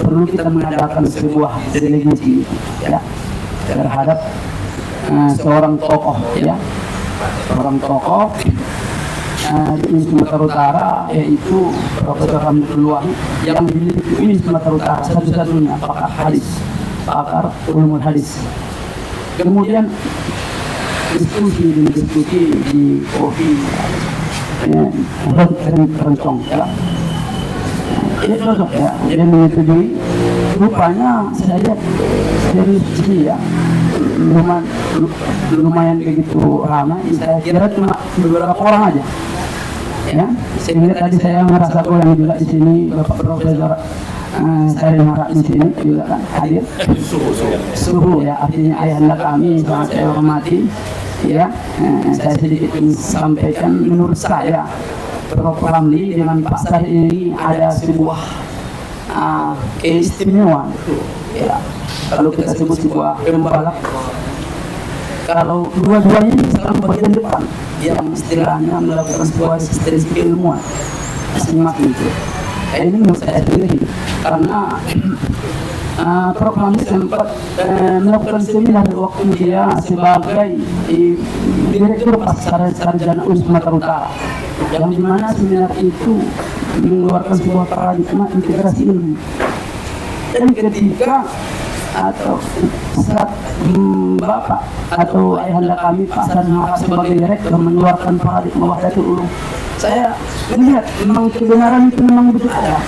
perlu kita mengadakan sebuah delegasi ya terhadap seorang tokoh ya, seorang tokoh di Sumatera Utara, yaitu Profesor Ramli Abdul Wahid yang dimiliki ini Sumatera Utara satu-satunya pakar ulumul hadis. Kemudian diskusi di kopi rencong ya. Ini cocok ya, dia menyetujui. Rupanya saya lihat dari sini ya, lumayan begitu ramai. Saya kira cuma beberapa orang aja ya, sehingga tadi saya merasa goyang juga di sini. Bapak Profesor Sahrin Harhab di sini juga kan hadir. Suhu ya, artinya ayahanda kami sangat saya hormati ya. Saya sedikit sampaikan, menurut saya Prof. Ramli dengan Pak Sahrin ini ada sebuah keistimewaan ya. Kalau kita sebut sebuah pembalap, kalau dua-duanya selalu bagian depan yang istilahnya melakukan sebuah asistensi keilmuan masing-masing itu. Ini menurut saya sendiri karena Prof. Ramli sempat melakukan seminar waktu dia sebagai Direktur Pasar Sarjana UIN Sumatera Utara, yang dimana seminar itu mengeluarkan sebuah paradigma integrasi ilmu. Dan ketika atau saat Bapak atau ayahanda kami Pak Sahrin Harhab sebagai direktur mengeluarkan paradigma wahdatul ulum, saya melihat memang kebenaran itu memang betul ada.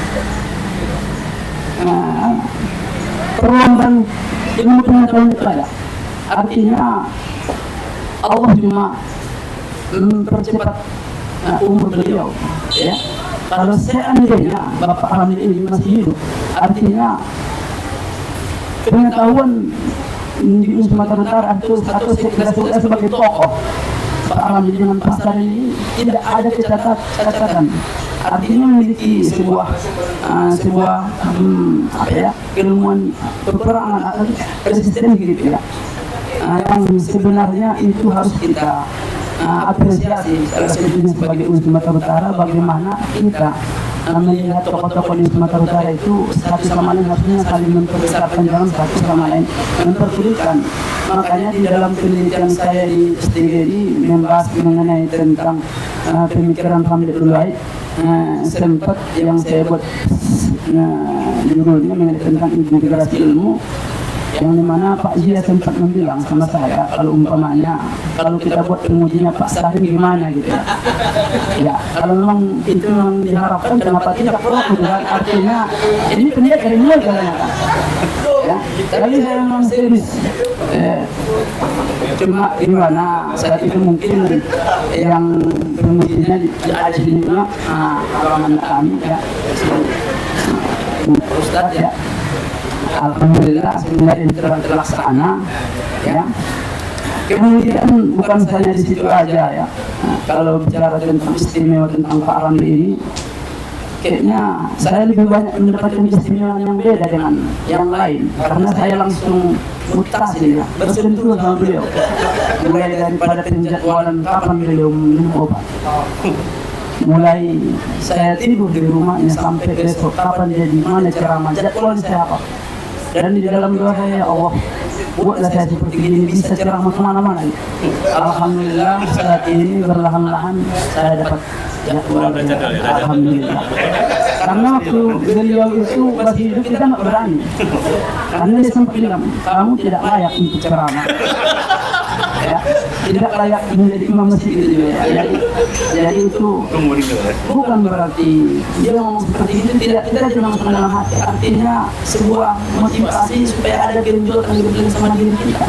Perlombaan ilmu pengetahuan itu ada. Artinya Allah cuma mempercepat umur beliau, ya. Kalau seandainya Bapak Ramli ini masih hidup, artinya pengetahuan di Sumatera Utara atau saya sebagai tokoh Pak Ramli dengan Pak Sari ini tidak ada catatan. Artinya memiliki sebuah keilmuan peperangan atau resisten gitu ya. Yang sebenarnya itu harus kita apresiasi sebagai Sumatera Utara, bagaimana kita melihat tokoh-tokoh di Sumatera Utara itu satu sama lain harusnya saling memperbesarkan, jangan satu sama lain mempersulitan. Makanya di dalam penelitian saya di STGD membahas mengenai tentang pemikiran Hamid Ulwahid, sempat yang saya buat judulnya mengenai tentang integrasi ilmu, yang dimana Pak Zia sempat membilang sama saya, kalau umpamanya kalau kita buat pengujinya Pak Sarim gimana gitu ya. Ya, kalau memang itu memang diharapkan, kenapa tidak perlu kan? Artinya ini pendidik dari mulai katanya kan. Ya, tapi saya memang serius. Cuma gimana saat itu mungkin yang pengujinya ada di dunia kalangan kami ya, Ustadz ya. Alhamdulillah sebenarnya terlaksana ya. Kemudian bukan hanya di situ aja ya. Kalau bicara tentang istimewa tentang Pak Ramli ini, kayaknya saya lebih banyak mendapatkan keistimewaan yang beda dengan yang lain, karena saya langsung mutasi ya, bersentuhan sama beliau, mulai daripada penjadwalan kapan beliau minum obat, mulai saya tidur di rumahnya sampai besok kapan dia di mana ceramah, jadwalnya saya apa. Dan di dalam doa saya, ya Allah, buatlah saya seperti ini, bisa ceramah kemana-mana. Alhamdulillah saat ini berlahan-lahan saya dapat jadwal. Alhamdulillah. Karena waktu beliau itu masih hidup kita nggak berani. Karena dia sempat bilang, kamu tidak layak untuk ceramah. Ya, tidak layak menjadi imam masjid gitu ya. Jadi itu bukan berarti dia ngomong seperti itu tidak cuma dalam hati, artinya sebuah motivasi supaya ada genjotan sama diri kita.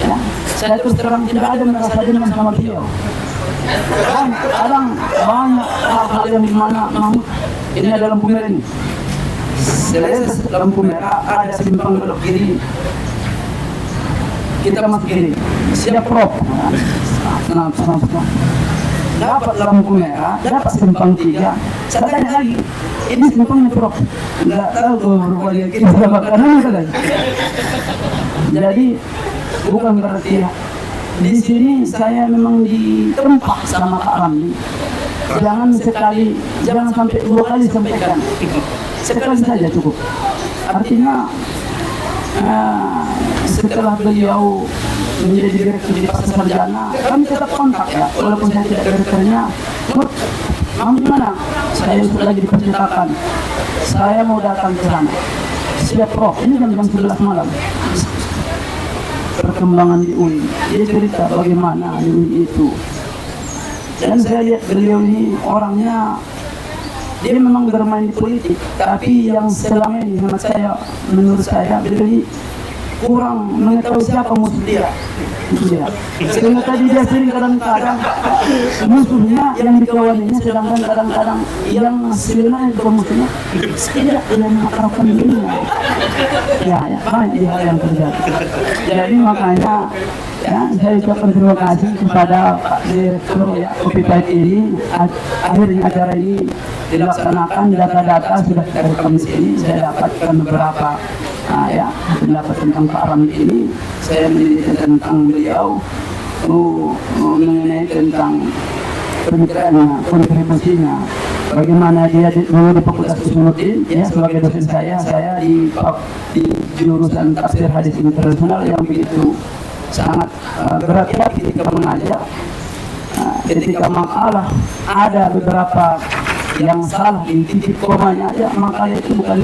Ya, saya terus terang tidak ada merasa dendam sama beliau. Kadang banyak hal-hal yang dimana Mahmud ini ada lampu merah ini. Selain lampu merah ada simpang belok kiri. Kita masuk kiri, siap prop. Dapat lampu merah, dapat simpang 3. Saya tanya lagi, ini simpangnya prop. Enggak tahu tuh rupanya kiri sama kanan kan. Jadi bukan berarti di sini saya memang ditempa sama Pak Ramli. Jangan sampai 2 kali sampaikan. Sekali saja cukup. Artinya setelah beliau menjadi direktur di Pasar Sarjana, kami tetap kontak ya, walaupun saya tidak direkturnya. Kamu gimana? Saya sudah lagi di percetakan, saya mau datang ke sana. Siap Prof, ini jam 11 malam. Perkembangan di UI, dia cerita bagaimana di UI itu. Dan saya lihat beliau ini orangnya, dia memang bermain di politik, tapi yang selama ini menurut saya beliau kurang mengetahui siapa musuh dia. Sehingga tadi dia sering kadang-kadang musuhnya yang dikawaninya, sedangkan kadang-kadang yang sebenarnya musuhnya tidak mengakrabkan dirinya. Ya, banyak hal yang terjadi. Jadi makanya ya, saya ucapkan terima kasih kepada Pak Direktur ya, Kopi Pahit ini. Akhirnya acara ini dilaksanakan, data-data sudah kita rekam di sini. Saya dapatkan beberapa pendapat tentang Pak Ramli ini. Saya meneliti tentang beliau, mengenai tentang pemikirannya, kontribusinya, bagaimana dia dulu di Fakultas Usuluddin ya, sebagai dosen saya di jurusan tafsir hadis internasional yang begitu sangat berat ya ketika mengajar. Ketika makalah ada beberapa yang salah di titik komanya aja, makalah itu bukan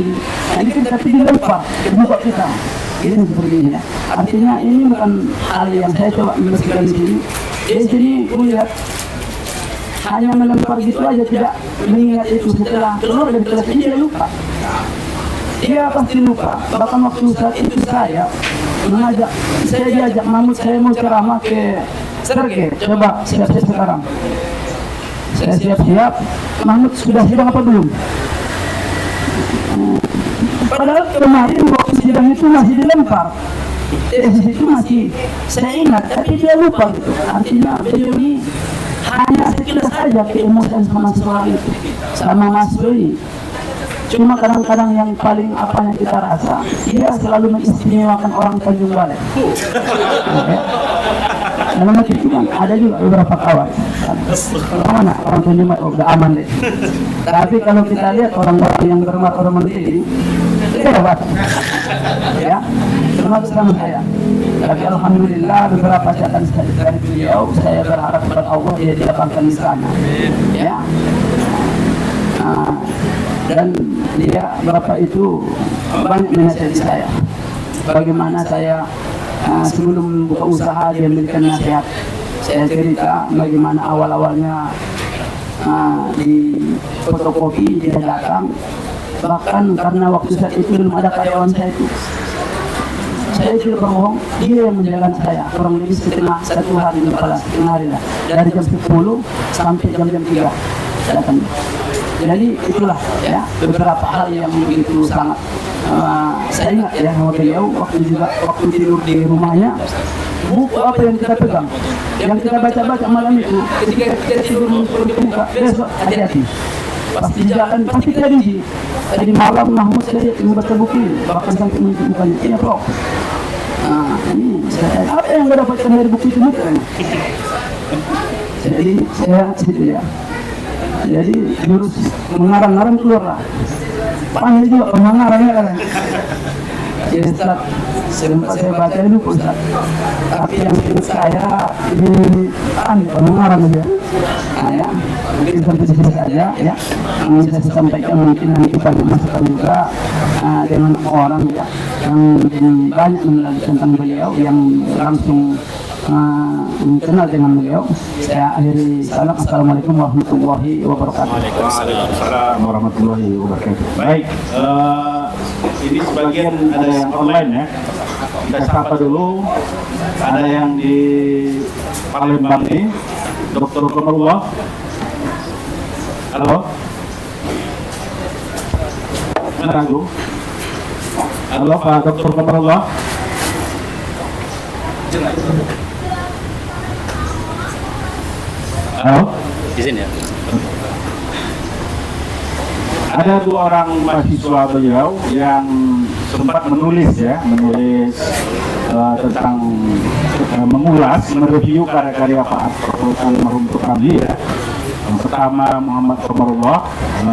ini kan, tapi dilempar ke muka kita. Ini seperti ini ya. Artinya ini bukan hal yang saya coba menuliskan di sini. Di sini melihat hanya melempar gitu aja, tidak mengingat itu. Setelah keluar dari kelas ini dia lupa. Dia pasti lupa. Bahkan waktu saat itu saya mengajak, saya diajak Mahmud, saya mau ceramah ke Serge, coba siap-siap sekarang. Saya siap-siap, Mahmud sudah sidang apa belum? Padahal kemarin waktu sidang itu masih dilempar, itu masih saya ingat, tapi dia lupa gitu. Artinya beliau ini hanya sekilas saja keemosian sama soal itu, sama Mas Doi. Cuma kadang-kadang yang paling apa yang kita rasa, dia selalu mengistimewakan orang Tanjung Balai. Dalam hati itu kan ada juga beberapa kawan. Mana orang Tanjung Balai, udah aman deh. Tapi kalau kita lihat orang-orang yang berhormat ini, hebat. Ya, termasuk sama saya. Tapi alhamdulillah beberapa catatan dari beliau, saya berharap kepada Allah dia didapatkan di sana. Ya. Dan dia berapa itu banyak menasihati saya. Bagaimana saya sebelum buka usaha dia memberikan nasihat. Saya cerita bagaimana awal-awalnya di fotokopi dia datang. Bahkan karena waktu saat itu belum ada karyawan saya itu. Saya tidak berbohong, dia yang menjaga saya kurang lebih satu hari setengah hari lah. Dari jam 10 sampai jam-jam 3 datang. Jadi itulah ya beberapa hal yang begitu sangat saya ingat ya sama beliau waktu tidur di rumahnya, buku apa yang kita pegang, yang kita baca-baca malam itu ketika kita tidur dibuka, besok hati-hati pasti jalan pasti tadi malam Mahmud saya membaca buku ini, bahkan sampai menunjukkannya ini Prof. Ini saya apa yang saya dapatkan dari buku itu jadi saya situ ya. Jadi jurus mengarang-arang keluar lah. Panggil juga pengarangnya kan. Jadi setelah saya baca itu Ustaz. Tapi yang saya ini pengarang aja. Nah, ya. Mungkin sampai di sini saja ya. Yang bisa saya sampaikan mungkin nanti pada masukan juga dengan orang ya yang banyak mengenal tentang beliau yang langsung kenal dengan beliau. Saya akhiri salam. Assalamualaikum warahmatullahi wabarakatuh. Waalaikumsalam warahmatullahi wabarakatuh. Baik, ini sebagian ada yang online ya. Kita sapa dulu. Ada yang di Palembang nih, Dr. Komarullah. Halo. Mana Bu? Halo Pak Dr. Komarullah. Halo? Di sini ya. Ada 2 orang mahasiswa beliau yang sempat menulis tentang mengulas, mereview karya-karya Pak almarhum Ramli ya. Yang pertama Muhammad Komarullah,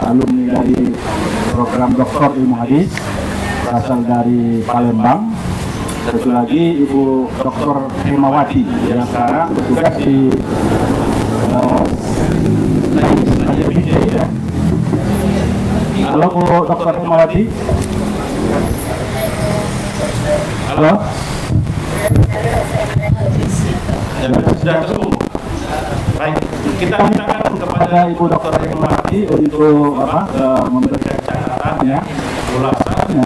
alumni dari program Doktor Ilmu Hadis, berasal dari Palembang. Satu lagi Ibu Dr. Hemawati yang sekarang bertugas di Halo Bu Dr. Hemawati. Halo. Sudah ketemu. Baik, kita mintakan kepada Ibu Dr. Hemawati untuk memberikan catatan ya, ulasannya.